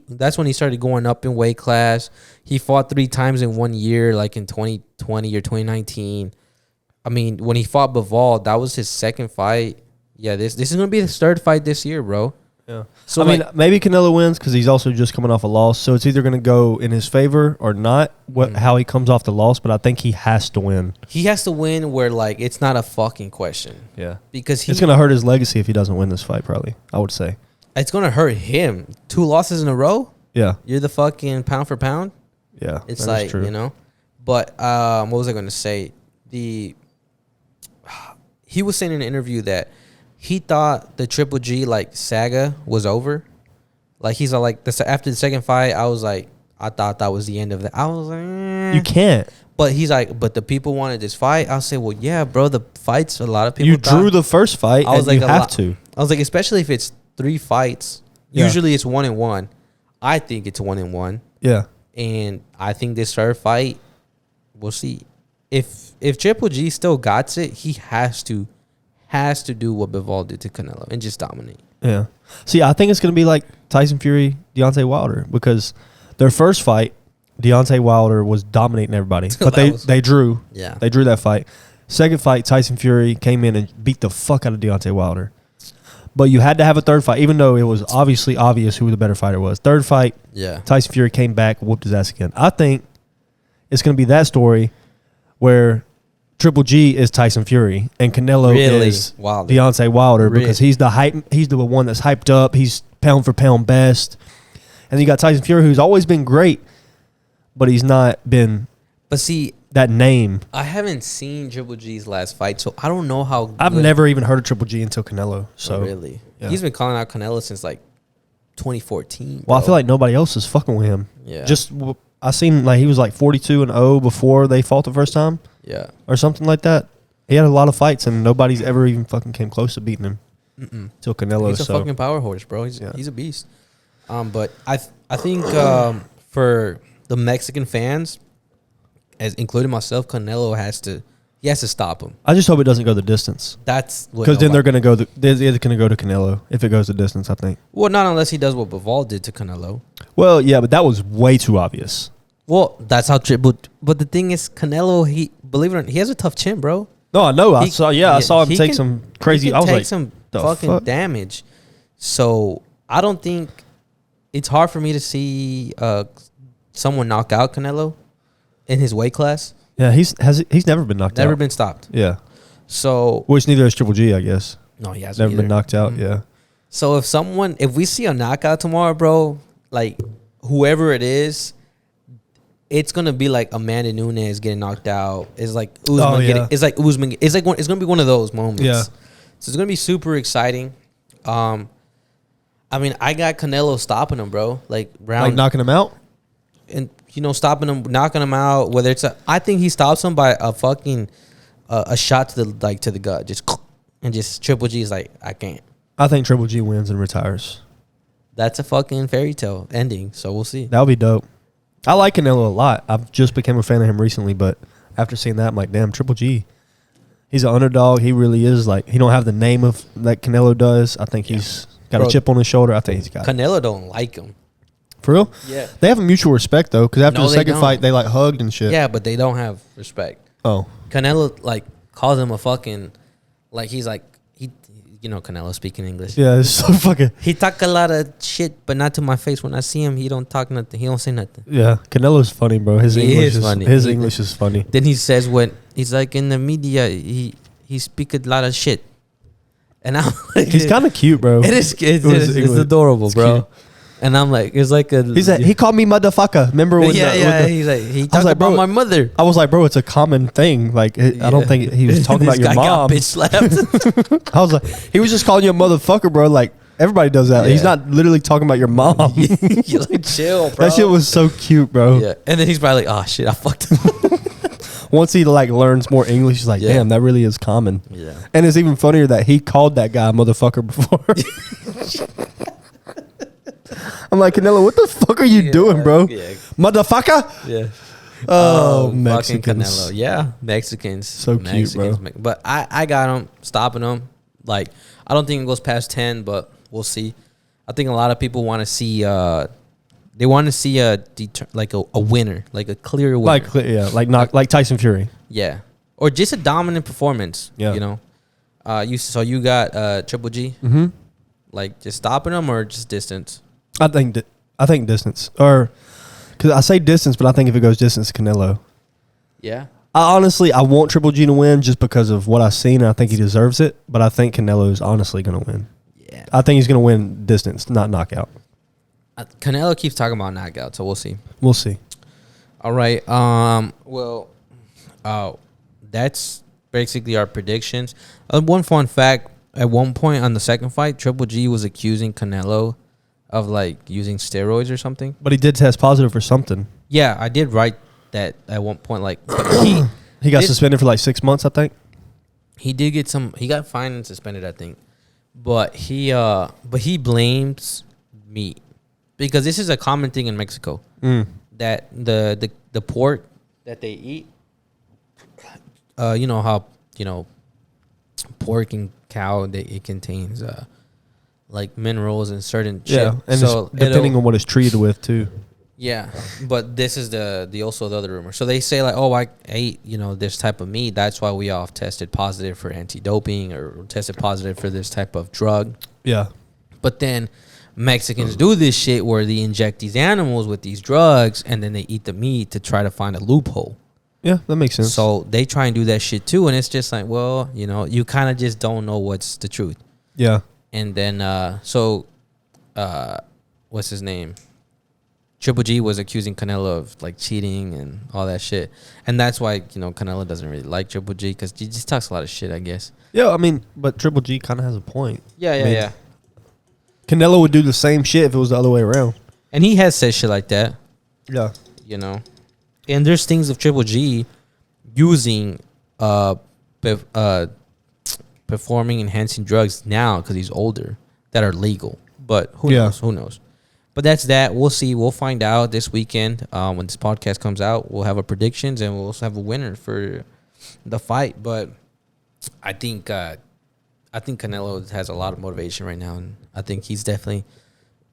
that's when he started going up in weight class. He fought 3 times in 1 year, like in 2020 or 2019. I mean, when he fought Bivol, that was his second fight. Yeah, this is gonna be his 3rd fight this year, bro. Yeah. So I mean, maybe Canelo wins because he's also just coming off a loss. So it's either going to go in his favor or not, how he comes off the loss. But I think he has to win. He has to win where, like, it's not a fucking question. Yeah. Because it's going to hurt his legacy if he doesn't win this fight, probably, I would say. It's going to hurt him. 2 losses in a row? Yeah. You're the fucking pound for pound? Yeah. It's like, you know. But what was I going to say? He was saying in an interview that he thought the Triple G saga was over. Like he's like after the second fight, I thought that was the end of it. I was like, you can't. But he's like, but the people wanted this fight. I'll say, well, yeah, bro. The fights, a lot of people. You drew the first fight. I was like, you have to. I was like, especially if it's 3 fights. Yeah. Usually it's 1-1. I think it's 1-1. Yeah. And I think this 3rd fight, we'll see. If Triple G still got it, he has to do what Bivol did to Canelo and just dominate. Yeah. See, I think it's going to be like Tyson Fury, Deontay Wilder, because their first fight, Deontay Wilder was dominating everybody, but they drew. Yeah. They drew that fight. Second fight, Tyson Fury came in and beat the fuck out of Deontay Wilder. But you had to have a 3rd fight, even though it was obviously obvious who the better fighter was. 3rd fight, Tyson Fury came back, whooped his ass again. I think it's going to be that story where Triple G is Tyson Fury and Canelo is Deontay Wilder because he's the one that's hyped up. He's pound for pound best. And you got Tyson Fury, who's always been great, but he's not been that name. I haven't seen Triple G's last fight, so I don't know how I've never even heard of Triple G until Canelo. So really? Yeah. He's been calling out Canelo since 2014. Well, I feel like nobody else is fucking with him. Yeah. Just I seen he was 42-0 before they fought the first time. Yeah. Or something like that. He had a lot of fights, and nobody's ever even fucking came close to beating him. Till Canelo. He's a fucking power horse, bro. He's a beast. But I think for the Mexican fans, as including myself, Canelo has to stop him. I just hope it doesn't go the distance. That's because then they're gonna go. They're gonna go to Canelo if it goes the distance. I think. Well, not unless he does what Bivol did to Canelo. Well, yeah, but that was way too obvious. Well, that's how. But the thing is, Canelo, believe it or not, he has a tough chin, bro. No, I know. I saw him take some crazy. I was like, some fucking damage. So I don't think it's hard for me to see someone knock out Canelo in his weight class. Yeah, he's never been knocked out. Never been stopped. Yeah. So which neither is Triple G, I guess. No, he hasn't never been knocked out. Mm-hmm. Yeah. So if we see a knockout tomorrow, bro, like whoever it is, it's gonna be like Amanda Nunes getting knocked out. It's like Usman getting. It's like Usman. It's gonna be one of those moments. Yeah. So it's gonna be super exciting. I mean, I got Canelo stopping him, bro. Like knocking him out, and stopping him, knocking him out. Whether it's I think he stops him by a fucking a shot to the gut, just Triple G is like, I can't. I think Triple G wins and retires. That's a fucking fairy tale ending. So we'll see. That would be dope. I like Canelo a lot. I've just became a fan of him recently, but after seeing that, I'm like, damn, Triple G. He's an underdog. He really is. Like, he don't have the name of that Canelo does. I think he's got a chip on his shoulder. I think he's got Canelo don't like him. For real? Yeah. They have a mutual respect, though, because after the second fight, they, like, hugged and shit. Yeah, but they don't have respect. Oh. Canelo, like, calls him a fucking, like, he's like, Canelo speaking English. Yeah, it's so fucking. He talk a lot of shit, but not to my face. When I see him, he don't talk nothing. He don't say nothing. Yeah, Canelo's funny, bro. His English is funny. His English is funny. Then he says when he's like in the media, he speak a lot of shit, and I'm like, he's kind of cute, bro. It's adorable, it's bro. Cute. And I'm like, it's like he called me motherfucker. Remember when? He's like, he talked about my mother. I was like, bro, it's a common thing. Like, I don't think he was talking about your mom. Got bitch slapped. I was like, he was just calling you a motherfucker, bro. Like, everybody does that. Yeah. He's not literally talking about your mom. You're like, chill, bro. That shit was so cute, bro. Yeah. And then he's probably like, oh shit, I fucked him. Once he like learns more English, he's like, damn, that really is common. Yeah. And it's even funnier that he called that guy a motherfucker before. I'm like, Canelo, what the fuck are you doing, bro? Yeah. Motherfucker? Yeah. Oh, Mexicans. Canelo. Yeah, Mexicans. So cute, bro. But I got him, stopping him. Like, I don't think it goes past 10, but we'll see. I think a lot of people want to see, they want to see a winner, like a clear winner. Like Tyson Fury. Yeah. Or just a dominant performance, yeah. You got Triple G? Mm-hmm. Like, just stopping him or just distance? I think distance, or because I say distance, but I think if it goes distance, Canelo. Yeah. I want Triple G to win just because of what I've seen, and I think he deserves it. But I think Canelo is honestly going to win. Yeah. I think he's going to win distance, not knockout. Canelo keeps talking about knockout, so we'll see. We'll see. All right. That's basically our predictions. One fun fact: at one point on the second fight, Triple G was accusing Canelo of like using steroids or something. But he did test positive for something. Yeah, I did write that at one point. Like he got suspended for like 6 months, I think. He did get he got fined and suspended, I think. But he blames meat because this is a common thing in Mexico that the pork that they eat. Pork and cow it contains like minerals and certain shit. Yeah, and so depending on what it's treated with too. Yeah, but this is the other rumor. So they say like, oh, I ate this type of meat. That's why we all tested positive for anti-doping or tested positive for this type of drug. Yeah, but then Mexicans do this shit where they inject these animals with these drugs and then they eat the meat to try to find a loophole. Yeah, that makes sense. So they try and do that shit too, and it's just like, well, you kind of just don't know what's the truth. Yeah. And then, what's his name? Triple G was accusing Canelo of like cheating and all that shit, and that's why Canelo doesn't really like Triple G because he just talks a lot of shit, I guess. Yeah, I mean, but Triple G kind of has a point. Yeah. Canelo would do the same shit if it was the other way around, and he has said shit like that. Yeah, and there's things of Triple G using performing enhancing drugs now because he's older that are legal. But who Yeah. knows? Who knows? But that's that. We'll see. We'll find out this weekend when this podcast comes out. We'll have our predictions and we'll also have a winner for the fight. But I think Canelo has a lot of motivation right now, and I think he's definitely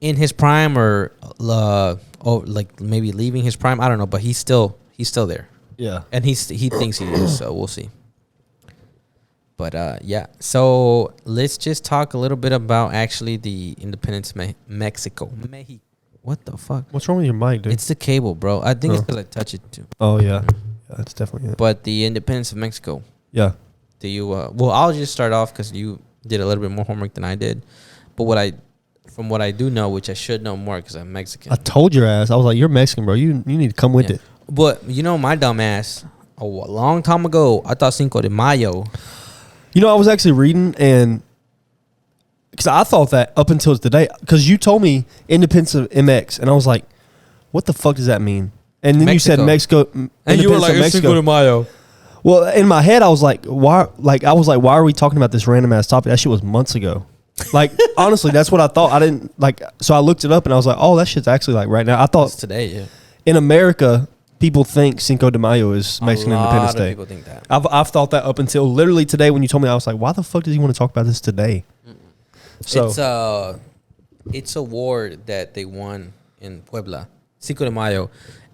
in his prime or like maybe leaving his prime. I don't know, but he's still there. Yeah. And he thinks he is, so we'll see. But yeah, so let's just talk a little bit about actually the independence of Mexico. What the fuck? What's wrong with your mic, dude? It's the cable, bro. I think it's because I touch it too. Oh yeah, that's definitely it. But the independence of Mexico. Yeah. Do you? Well, I'll just start off because you did a little bit more homework than I did. But from what I do know, which I should know more because I'm Mexican. I told your ass. I was like, you're Mexican, bro. You need to come with it. But you know, my dumb ass. A long time ago, I thought Cinco de Mayo. You know, I was actually reading, and because I thought that up until today, because you told me independence of MX, and I was like, what the fuck does that mean? And then you said Mexico, and you were like, it's Cinco de Mayo. Well, in my head, I was like, why? Like, I was like, why are we talking about this random ass topic? That shit was months ago. Like, honestly, that's what I thought. I didn't like. So I looked it up, and I was like, oh, that shit's actually like right now. I thought it's today. Yeah. In America, people think Cinco de Mayo is Mexican Independence Day. People think that. I've thought that up until literally today when you told me. I was like, why the fuck does he want to talk about this today? So it's a war that they won in Puebla, Cinco de Mayo,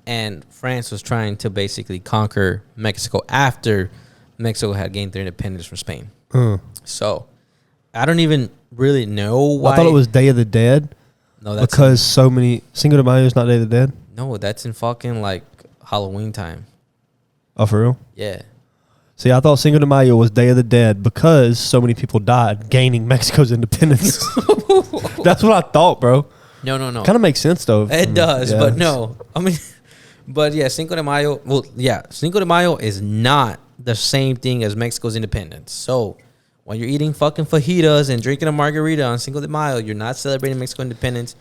and France was trying to basically conquer Mexico after Mexico had gained their independence from Spain. So I don't even really know why. I thought it was Day of the Dead. No, that's because so many Cinco de Mayo is not Day of the Dead. No, that's in fucking like Halloween time. Oh, for real? Yeah. See, I thought Cinco de Mayo was Day of the Dead because so many people died gaining Mexico's independence. That's what I thought, bro. No. Kind of makes sense, though. It does, but no. I mean, but yeah, Cinco de Mayo. Well, yeah, Cinco de Mayo is not the same thing as Mexico's independence. So when you're eating fucking fajitas and drinking a margarita on Cinco de Mayo, you're not celebrating Mexico's independence.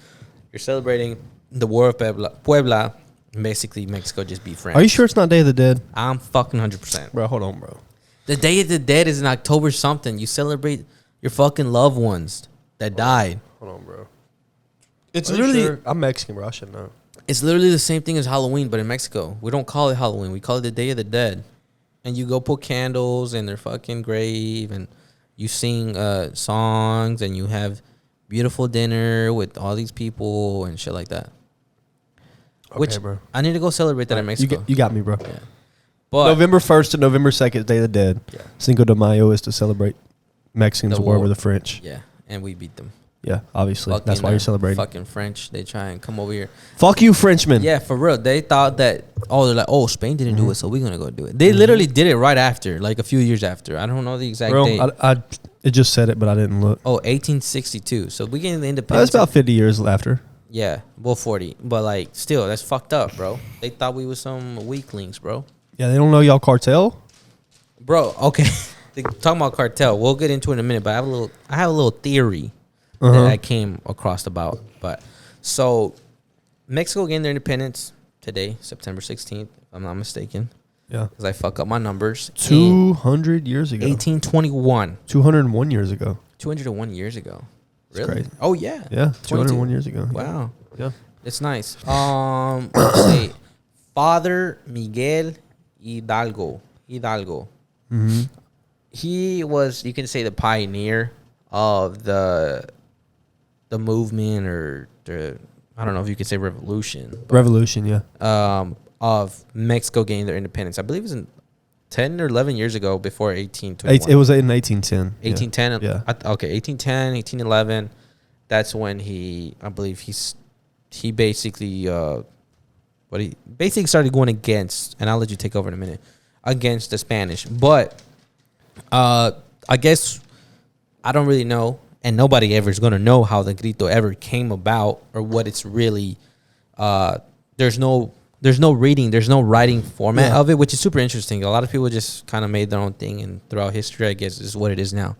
You're celebrating the War of Puebla. Basically, Mexico just beat France. Are you sure it's not Day of the Dead? I'm fucking 100%. Bro, hold on, bro. The Day of the Dead is in October something. You celebrate your fucking loved ones that died. Hold on, bro. It's Are literally... Sure? I'm Mexican, bro. I should know. It's literally the same thing as Halloween, but in Mexico. We don't call it Halloween. We call it the Day of the Dead. And you go put candles in their fucking grave, and you sing songs, and you have beautiful dinner with all these people and shit like that. Okay, Which, bro. I need to go celebrate that in Mexico. You got me, bro. Yeah. But November 1st to November 2nd is Day of the Dead. Yeah. Cinco de Mayo is to celebrate Mexicans' war with the French. Yeah, and we beat them. Yeah, obviously. Fucking, that's why you're celebrating. Fucking French. They try and come over here. Fuck you, Frenchmen. Yeah, for real. They thought that, they're like, Spain didn't do it, so we're going to go do it. They literally did it right after, like a few years after. I don't know the exact date. It just said it, but I didn't look. 1862. So we gained the independence. That's about 50 years after. Yeah, well, 40. But, like, still, that's fucked up, bro. They thought we was some weaklings, bro. Yeah, they don't know y'all cartel? Bro, okay. Talking about cartel, we'll get into it in a minute, but I have a little theory that I came across about. But so Mexico gained their independence today, September 16th, if I'm not mistaken. Yeah. Because I fuck up my numbers. 200 years ago. 1821. 201 years ago. 201 years ago. That's Really? crazy. Oh, yeah. Yeah, 201 22. years ago. Wow. Yeah. It's nice. Let's see. Father Miguel Hidalgo. Mm-hmm. He was, you can say, the pioneer of the movement, or I don't know if you could say revolution. Revolution, yeah. Of Mexico gaining their independence. I believe it was in 10 or 11 years ago, before 1821. It was in 1810. 1810. Yeah. Okay, 1810, 1811. That's when I believe he basically he basically started going against, and I'll let you take over in a minute, against the Spanish. But I guess I don't really know, and nobody ever is going to know how the grito ever came about, or what it's really. There's no reading, there's no writing format of it, which is super interesting. A lot of people just kind of made their own thing, and throughout history, I guess, is what it is now.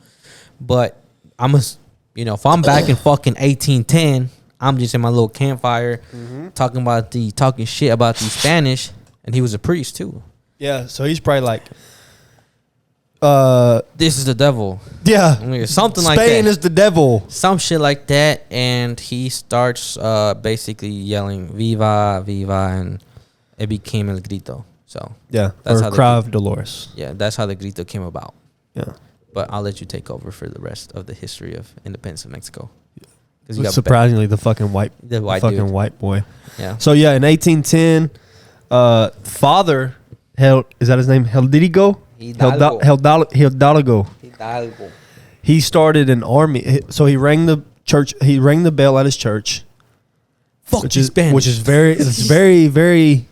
But if I'm back in fucking 1810, I'm just in my little campfire talking shit about the Spanish, and he was a priest too. Yeah, so he's probably like, this is the devil. Yeah, Something like that. Spain is the devil. Some shit like that, and he starts basically yelling "Viva, Viva," and it became El Grito. So Yeah, that's or how Cry of Dolores. yeah, that's how the Grito came about. Yeah. But I'll let you take over for the rest of the history of independence of Mexico. Surprisingly, the fucking white boy. Yeah. So yeah, in 1810, father is that his name? Hidalgo. Hidalgo. He started an army. So he rang the church. He rang the bell at his church. Which is very. It's very very.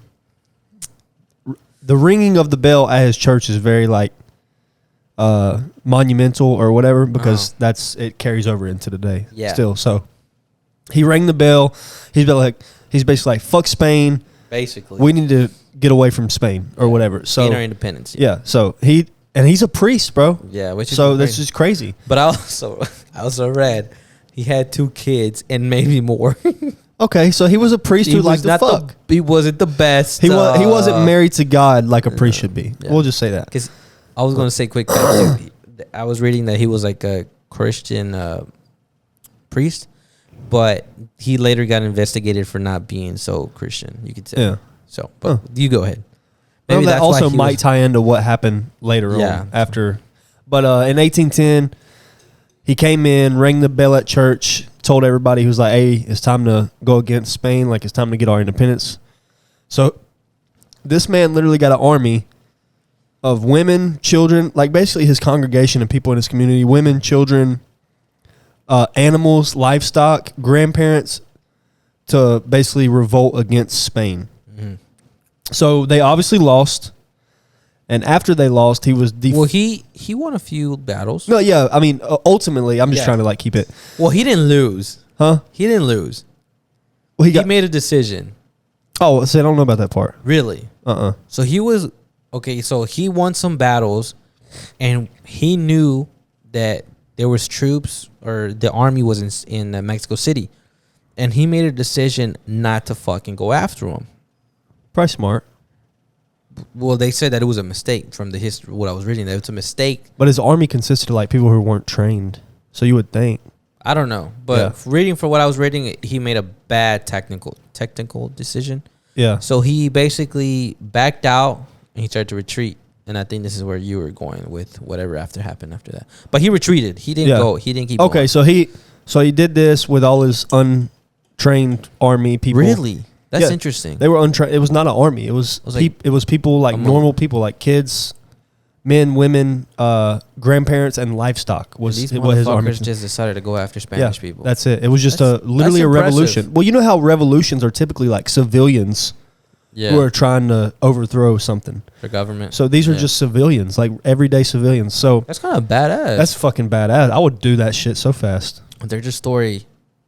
The ringing of the bell at his church is very like monumental or whatever, because it carries over into today still. So he rang the bell. He's basically like, fuck Spain. Basically, we need to get away from Spain or whatever. So gain our independence. Yeah. So he's a priest, bro. Yeah, which is so that's just crazy. But I also read he had 2 kids and maybe more. Okay, so he was a priest who liked to fuck. He wasn't the best. He wasn't married to God like a priest should be. Yeah. We'll just say that. Because I was going to say quick that I was reading that he was like a Christian priest, but he later got investigated for not being so Christian, you could say. Yeah. So, but you go ahead. Maybe that also might tie into what happened later on after. But in 1810, he came in, rang the bell at church, told everybody, he was like, hey, it's time to go against Spain. Like, it's time to get our independence. So this man literally got an army of women, children, like basically his congregation and people in his community, women, children, animals, livestock, grandparents, to basically revolt against Spain. Mm-hmm. So they obviously lost. And after they lost, he was... Well, he won a few battles. No, yeah. I mean, ultimately, I'm just trying to like keep it... Well, he didn't lose. Huh? He didn't lose. Well, he made a decision. Oh, so I don't know about that part. Really? So he was... Okay, so he won some battles, and he knew that there was troops, or the army was in Mexico City. And he made a decision not to fucking go after him. Probably smart. Well, they said that it was a mistake from the history. What I was reading, that it's a mistake. But his army consisted of like people who weren't trained, so you would think. I don't know, but reading for what I was reading, he made a bad technical decision. Yeah. So he basically backed out and he started to retreat. And I think this is where you were going with whatever happened after that. But he retreated. He didn't go. He didn't keep. Okay, going. so he did this with all his untrained army people. Really? That's interesting. They were untrained. It was not an army. It was people like normal people, like kids, men, women, grandparents, and livestock. These what his army just decided to go after Spanish people. That's it. It was just literally a revolution. Well, you know how revolutions are typically like civilians who are trying to overthrow something. The government. So these are just civilians, like everyday civilians. So that's kind of badass. That's fucking badass. I would do that shit so fast. There's a story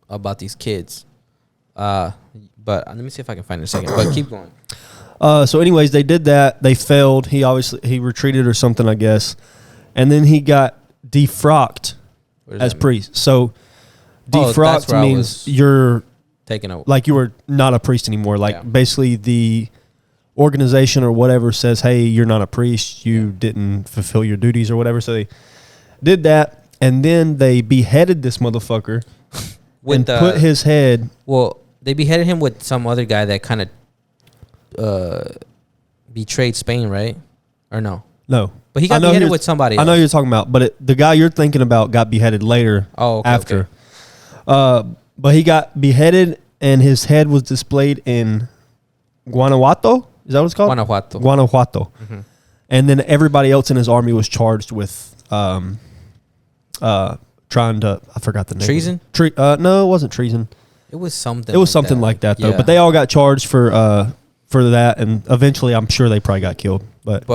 about these kids. But let me see if I can find it in a second. But keep going. So anyways, they did that. They failed. He retreated or something, I guess. And then he got defrocked as priest. So defrocked means you're taken over. Like you were not a priest anymore. Like basically the organization or whatever says, hey, you're not a priest. You didn't fulfill your duties or whatever. So they did that. And then they beheaded this motherfucker and put his head... Well... They beheaded him with some other guy that kind of betrayed Spain, right? Or no? No. But he got beheaded with somebody else. I know you're talking about, but the guy you're thinking about got beheaded later after. Okay. But he got beheaded and his head was displayed in Guanajuato? Is that what it's called? Guanajuato. Mm-hmm. And then everybody else in his army was charged with trying to... I forgot the name. Treason? No, it wasn't treason. It was something. It was something like that though. Yeah. But they all got charged for that, and eventually, I'm sure they probably got killed. But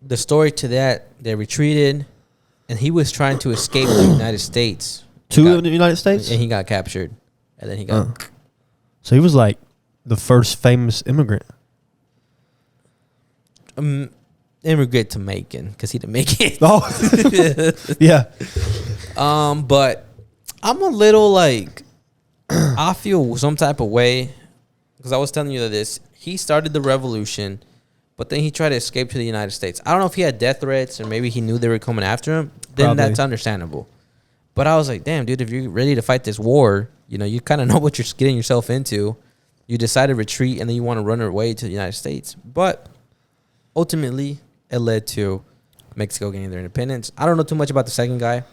the story to that, they retreated, and he was trying to escape the United States. To the United States, and he got captured, and then he got. So he was like the first famous immigrant. Immigrant to Macon because he didn't make it. Oh, yeah. But I'm a little like. I feel some type of way because I was telling you that he started the revolution, But then he tried to escape to the United States. I don't know if he had death threats or maybe he knew they were coming after him. Then Probably. that's understandable. But I was like, damn, dude, if you're ready to fight this war, you know, you kind of know what you're getting yourself into. You decide to retreat, and then you want to run away to the United States. But ultimately, it led to Mexico getting their independence. I don't know too much about the second guy.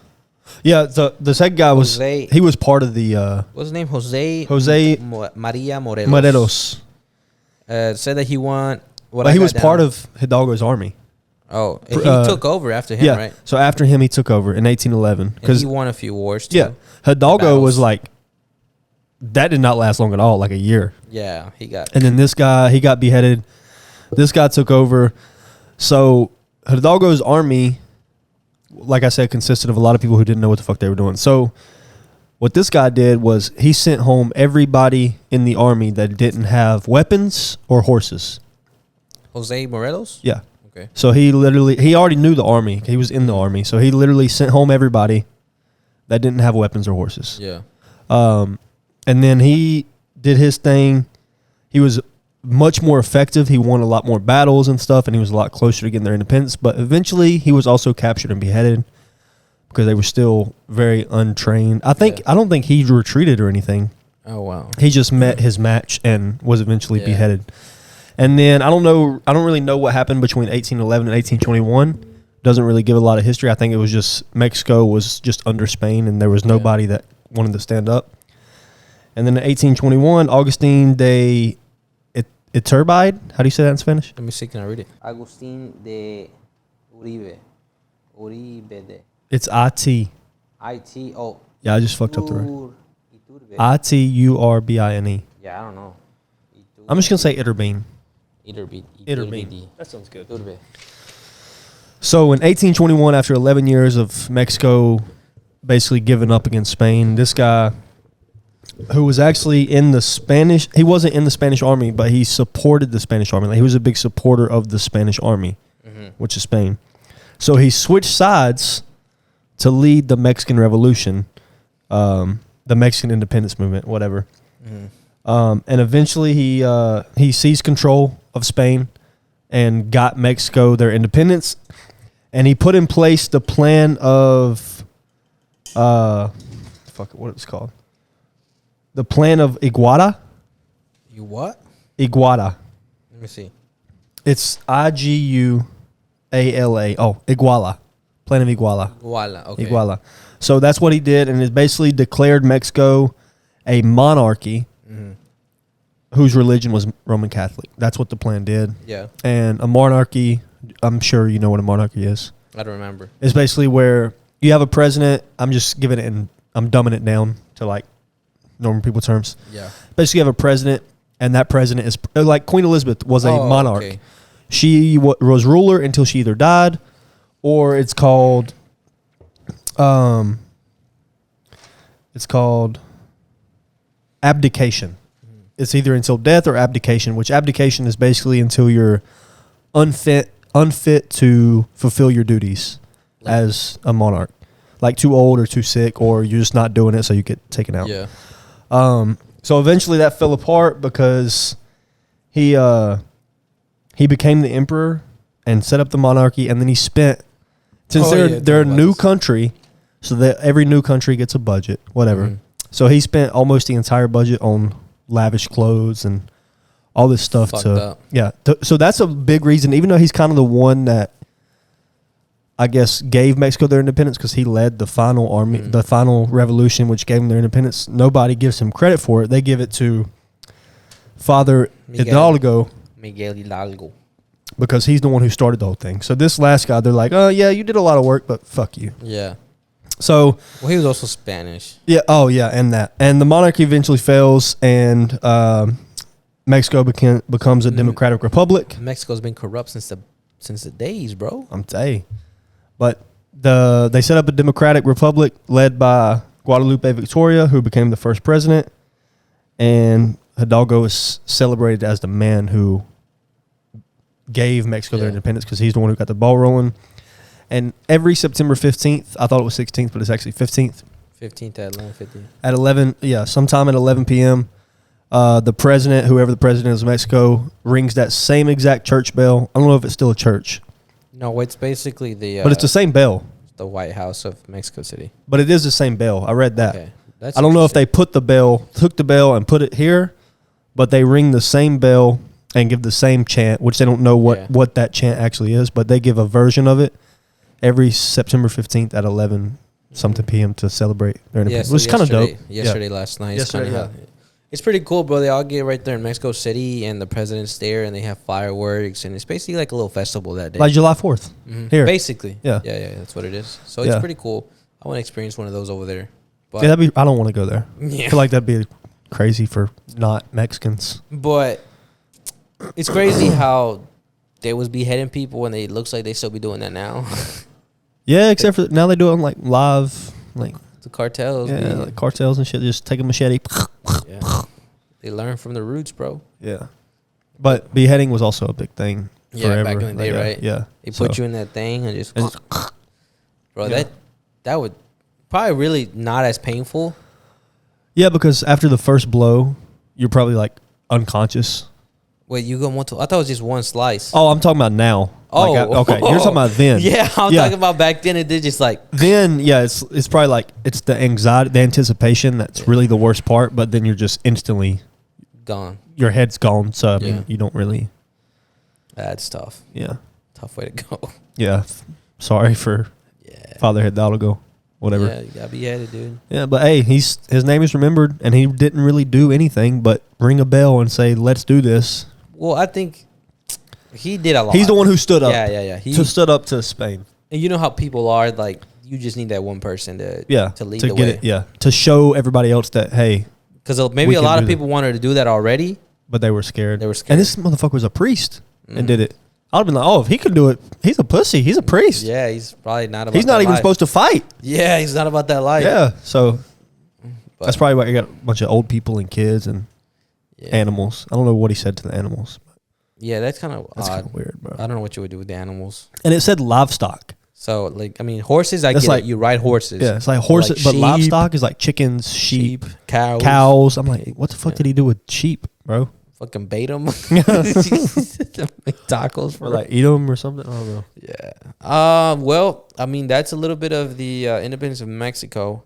Yeah, the second guy was Jose- he was part of the What's his name? Jose Maria Morelos. Morelos. Said that he won. But he was part of Hidalgo's army. Oh, he Uh, took over after him, Yeah. right? So after him, he took over in 1811 And because he won a few wars too. yeah, Hidalgo Battles. was like that did not last long at all, like a year. Yeah, he got. And then this guy, he got beheaded. This guy took over. So Hidalgo's army, like I said, consisted of a lot of people who didn't know what the fuck they were doing. So what this guy did was he sent home everybody in the army that didn't have weapons or horses. Jose Morelos. Yeah. Okay. So he already knew the army. He was in the army. So he literally sent home everybody that didn't have weapons or horses. Yeah. And then he did his thing. He was much more effective. He won a lot more battles and stuff, and he was a lot closer to getting their independence. But eventually, he was also captured and beheaded because they were still very untrained. I don't think he retreated or anything. Oh wow. He just met his match and was eventually Yeah. beheaded. And then I don't really know what happened between 1811 and 1821. Doesn't really give a lot of history. I think it was just Mexico was just under Spain, and there was nobody that wanted to stand up. And then in 1821, Augustin de Iturbide. How do you say that in Spanish? Let me see. Can I read it? Agustin de Uribe. It's I-T. I-T-O. Yeah, I just fucked up the right. Iturbe. I-T-U-R-B-I-N-E. Yeah, I don't know. I'm just going to say Iturbine. Iturbide. That sounds good. Iturbe. So in 1821, after 11 years of Mexico basically giving up against Spain, this guy who was actually in the Spanish, he wasn't in the Spanish army, but he supported the Spanish army. Like, he was a big supporter of the Spanish army, which is Spain. So he switched sides to lead the Mexican Revolution, the Mexican independence movement, whatever. And eventually he seized control of Spain and got Mexico their independence. And he put in place the plan of, what it's called? The plan of Iguala. You what? Iguala. Let me see. It's Iguala. Oh, Iguala. Plan of Iguala. Iguala. Okay. Iguala. So that's what he did, and it basically declared Mexico a monarchy whose religion was Roman Catholic. That's what the plan did. Yeah. And a monarchy, I'm sure you know what a monarchy is. I don't remember. It's basically where you have a president. I'm just giving it, and I'm dumbing it down to like normal people terms. Yeah. Basically, you have a president, and that president is like Queen Elizabeth was a monarch. Okay. She was ruler until she either died, or it's called abdication. It's either until death or abdication, which abdication is basically until you're unfit to fulfill your duties as a monarch, like too old or too sick, or you're just not doing it, so you get taken out. Yeah. So eventually that fell apart because he became the emperor and set up the monarchy, and then he spent, since they're a new country, so that every new country gets a budget, whatever. So he spent almost the entire budget on lavish clothes and all this stuff. Fucked up. So that's a big reason, even though he's kind of the one that I guess gave Mexico their independence, because he led the final army, the final revolution, which gave them their independence. Nobody gives him credit for it. They give it to Father Hidalgo, because he's the one who started the whole thing. So this last guy, they're like, oh yeah, you did a lot of work, but fuck you. Yeah. So, well, he was also Spanish. Yeah. Oh, yeah, and that, and the monarchy eventually fails, and Mexico becomes a democratic republic. Mexico's been corrupt since the days, bro. I'm telling you. But they set up a democratic republic led by Guadalupe Victoria, who became the first president, and Hidalgo is celebrated as the man who gave Mexico their independence, because he's the one who got the ball rolling. And every September 15th, I thought it was 16th, but it's actually 15th. 15th at 11:50. At 11, sometime at 11 p.m., The president, whoever the president is of Mexico, rings that same exact church bell. I don't know if it's still a church. No, it's basically but it's the same bell. The White House of Mexico City. But it is the same bell. I read that. Okay. I don't know if they took the bell and put it here, but they ring the same bell and give the same chant, which they don't know what that chant actually is, but they give a version of it every September 15th at 11 something p.m. to celebrate their independence. So which is kind of dope. Yesterday, last night. Yesterday, It's pretty cool, bro. They all get right there in Mexico City, and the president's there, and they have fireworks, and it's basically like a little festival that day. Like July 4th. Here. Basically. Yeah. Yeah, that's what it is. So it's pretty cool. I want to experience one of those over there. But I don't want to go there. Yeah. I feel like that'd be crazy for not Mexicans. But it's crazy how they was beheading people, and it looks like they still be doing that now. Yeah, except for now they do it on like live, like the cartels. Yeah, like cartels and shit. Just take a machete. Yeah. They learn from the roots, bro. Yeah. But beheading was also a big thing. Yeah, back in the day, right? Yeah. They put you in that thing and just bro, that would probably really not as painful. Yeah, because after the first blow, you're probably like unconscious. Wait, you going to? I thought it was just one slice. Oh, I'm talking about now. Oh, like okay. You're talking about then. Yeah, I'm talking about back then. It did just like then. Yeah, it's probably like it's the anxiety, the anticipation that's really the worst part. But then you're just instantly gone. Your head's gone. So I mean, you don't really. That's tough. Yeah, tough way to go. Yeah, sorry for Father Hidalgo. Whatever. Yeah, you gotta be headed, dude. Yeah, but hey, his name is remembered, and he didn't really do anything but ring a bell and say, "Let's do this." Well, I think he did a lot. He's the one who stood up. Yeah. He stood up to Spain. And you know how people are, like, you just need that one person to lead the way. To show everybody else that, hey. Because maybe a lot of people wanted to do that already. But they were scared. And this motherfucker was a priest and did it. I'd have been like, oh, if he could do it, he's a pussy. He's a priest. Yeah, he's probably not about He's not even supposed to fight. Yeah, he's not about that life. Yeah, so that's probably why you got a bunch of old people and kids and animals. I don't know what he said to the animals. Yeah, that's kind of weird, bro. I don't know what you would do with the animals. And it said livestock. So, like, I mean, horses, I get it. You ride horses. Yeah, it's like horses, but livestock is like chickens, sheep, cows. I'm like, what the fuck did he do with sheep, bro? Fucking bait them. Make tacos for like eat them or something. I don't know. Yeah. Well, I mean, that's a little bit of the independence of Mexico,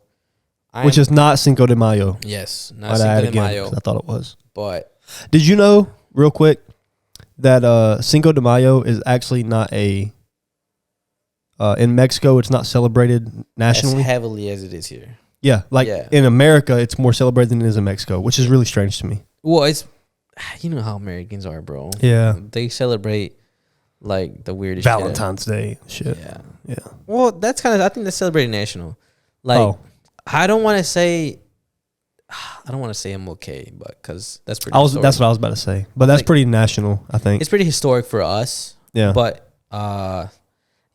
which is not Cinco de Mayo. Yes, not Cinco de Mayo. I thought it was. But did you know, real quick, that Cinco de Mayo is actually not a in Mexico? It's not celebrated nationally as heavily as it is here. Yeah, in America, it's more celebrated than it is in Mexico, which is really strange to me. Well, it's. You know how Americans are, bro. Yeah. They celebrate like the weirdest Valentine's Day shit. Yeah. Well, that's kind of, I think that's celebrated national. Like, I don't want to say I'm okay, but because that's pretty historic. That's what I was about to say. But that's pretty national, I think. It's pretty historic for us. Yeah. But,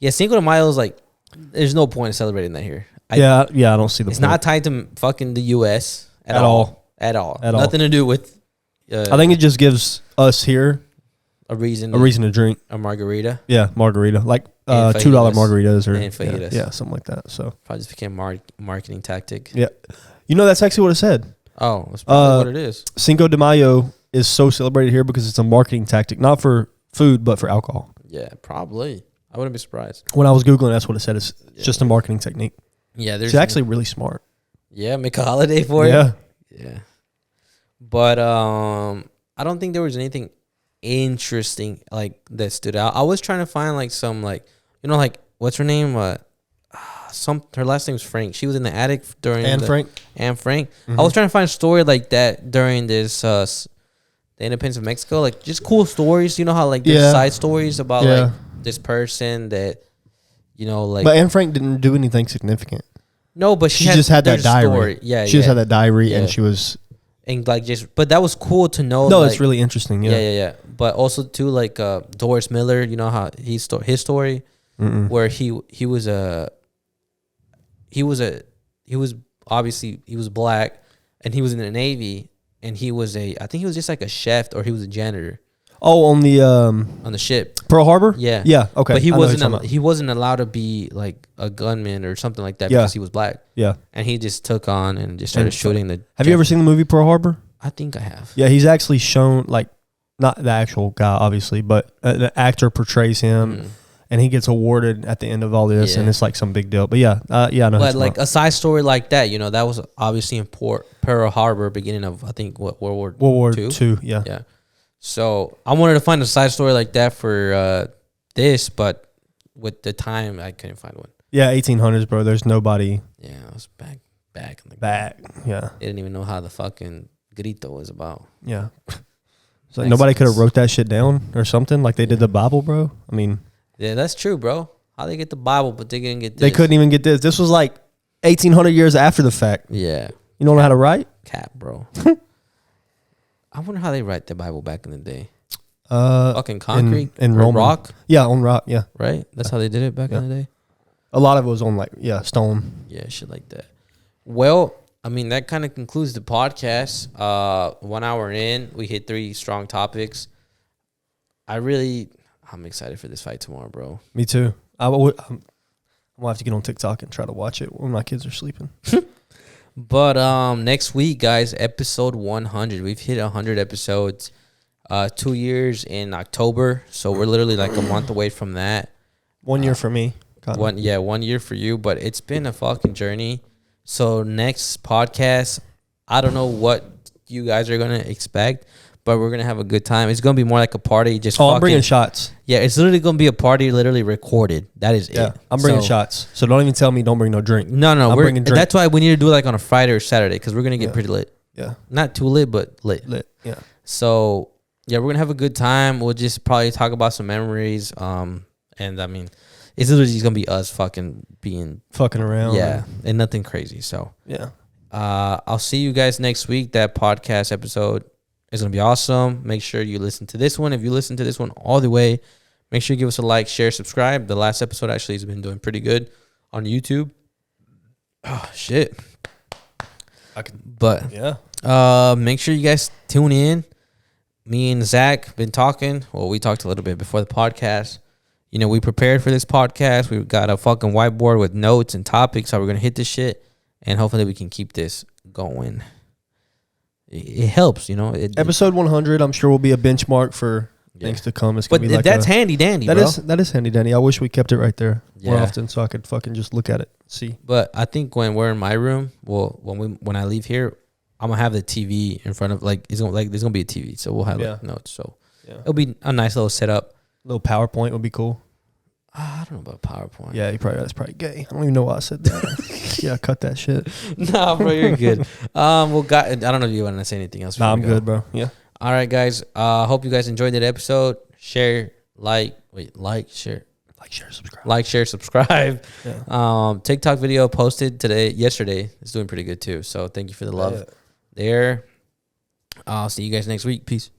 Cinco de Mayo is like, there's no point in celebrating that here. I don't see the point. It's not tied to fucking the U.S. at all. Nothing to do with. I think it just gives us here a reason to drink a margarita. Yeah, margarita, like $2 margaritas or fajitas. Yeah, something like that. So probably just became marketing tactic. Yeah, that's actually what it said. Oh, that's probably what it is. Cinco de Mayo is so celebrated here because it's a marketing tactic, not for food but for alcohol. Yeah, probably. I wouldn't be surprised. When I was googling, that's what it said. It's just a marketing technique. Yeah, it's actually really smart. Yeah, make a holiday for it. Yeah. But I don't think there was anything interesting like that stood out. I was trying to find like some like what's her name? Her last name was Frank. She was in the attic during Anne Frank. Mm-hmm. I was trying to find a story like that during this the independence of Mexico. Like just cool stories. You know how like there's side stories about like this person that But Anne Frank didn't do anything significant. No, but she just had that diary. Story. Yeah, she just had that diary and she was. And like but that was cool to know. No, it's really interesting. Yeah. But also too like Doris Miller, you know how his story, where he was black and he was in the Navy and he was I think he was just like a chef or he was a janitor. Oh, on the ship, Pearl Harbor. Yeah. Okay, but he wasn't allowed to be like a gunman or something like that because he was black. Yeah, and he just took on and just started shooting the. Have you ever seen the movie Pearl Harbor? I think I have. Yeah, he's actually shown, like, not the actual guy, obviously, but the actor portrays him, and he gets awarded at the end of all this, and it's like some big deal. But yeah, I know. But like a side story like that, you know, that was obviously in Pearl Harbor, beginning of, I think, World War II. Yeah. Yeah. So I wanted to find a side story like that for this, but with the time, I couldn't find one. Yeah, 1800s, bro. There's nobody. Yeah, I was back. Yeah. They didn't even know how the fucking grito was about. Yeah. So nobody could have wrote that shit down or something like they did the Bible, bro. I mean. Yeah, that's true, bro. How they get the Bible, but they didn't get this? They couldn't even get this. This was like 1800 years after the fact. Yeah. You don't know how to write? Cap, bro. I wonder how they write the Bible back in the day. Fucking concrete and rock. Yeah, on rock. Yeah, right. That's how they did it back in the day. A lot of it was on like stone. Yeah, shit like that. Well, I mean that kind of concludes the podcast. 1 hour in, we hit 3 strong topics. I'm excited for this fight tomorrow, bro. Me too. I'm gonna have to get on TikTok and try to watch it when my kids are sleeping. But next week, guys, episode 100. We've hit 100 episodes. 2 years in October, so we're literally like a month away from that. 1 year for me. 1 year for you, but it's been a fucking journey. So next podcast, I don't know what you guys are gonna expect, but we're gonna have a good time. It's gonna be more like a party. I'm bringing shots. Yeah, it's literally gonna be a party, literally recorded. That is it. I'm bringing shots. So don't even tell me don't bring no drink. No, I'm bringing drink. That's why we need to do it like on a Friday or Saturday because we're gonna get pretty lit. Yeah, not too lit, but lit. Yeah. So yeah, we're gonna have a good time. We'll just probably talk about some memories. And I mean, it's literally just gonna be us fucking around. Yeah, and nothing crazy. So yeah. I'll see you guys next week. That podcast episode is gonna be awesome. Make sure you listen to this one. If you listen to this one all the way, make sure you give us a like, share, subscribe. The last episode actually has been doing pretty good on YouTube. Oh shit. But yeah. Make sure you guys tune in. Me and Zach been talking. Well, we talked a little bit before the podcast. You know, we prepared for this podcast. We've got a fucking whiteboard with notes and topics how we're going to hit this shit. And hopefully we can keep this going. It helps, you know. Episode 100, I'm sure, will be a benchmark for things to come. It's gonna be like that's handy dandy, bro. That is handy dandy. I wish we kept it right there more often so I could fucking just look at it, see. But I think when we're in my room, well, when I leave here, I'm gonna have the TV in front of there's gonna be a TV, so we'll have notes. So it'll be a nice little setup. A little PowerPoint would be cool. I don't know about PowerPoint. Yeah, that's probably gay. I don't even know why I said that. Yeah, cut that shit. Nah, bro, you're good. I don't know if you want to say anything else. Nah, I'm good, bro. Yeah. All right, guys. Hope you guys enjoyed that episode. Share, share, subscribe. Yeah. TikTok video posted yesterday. It's doing pretty good too. So thank you for the love there. I'll see you guys next week. Peace.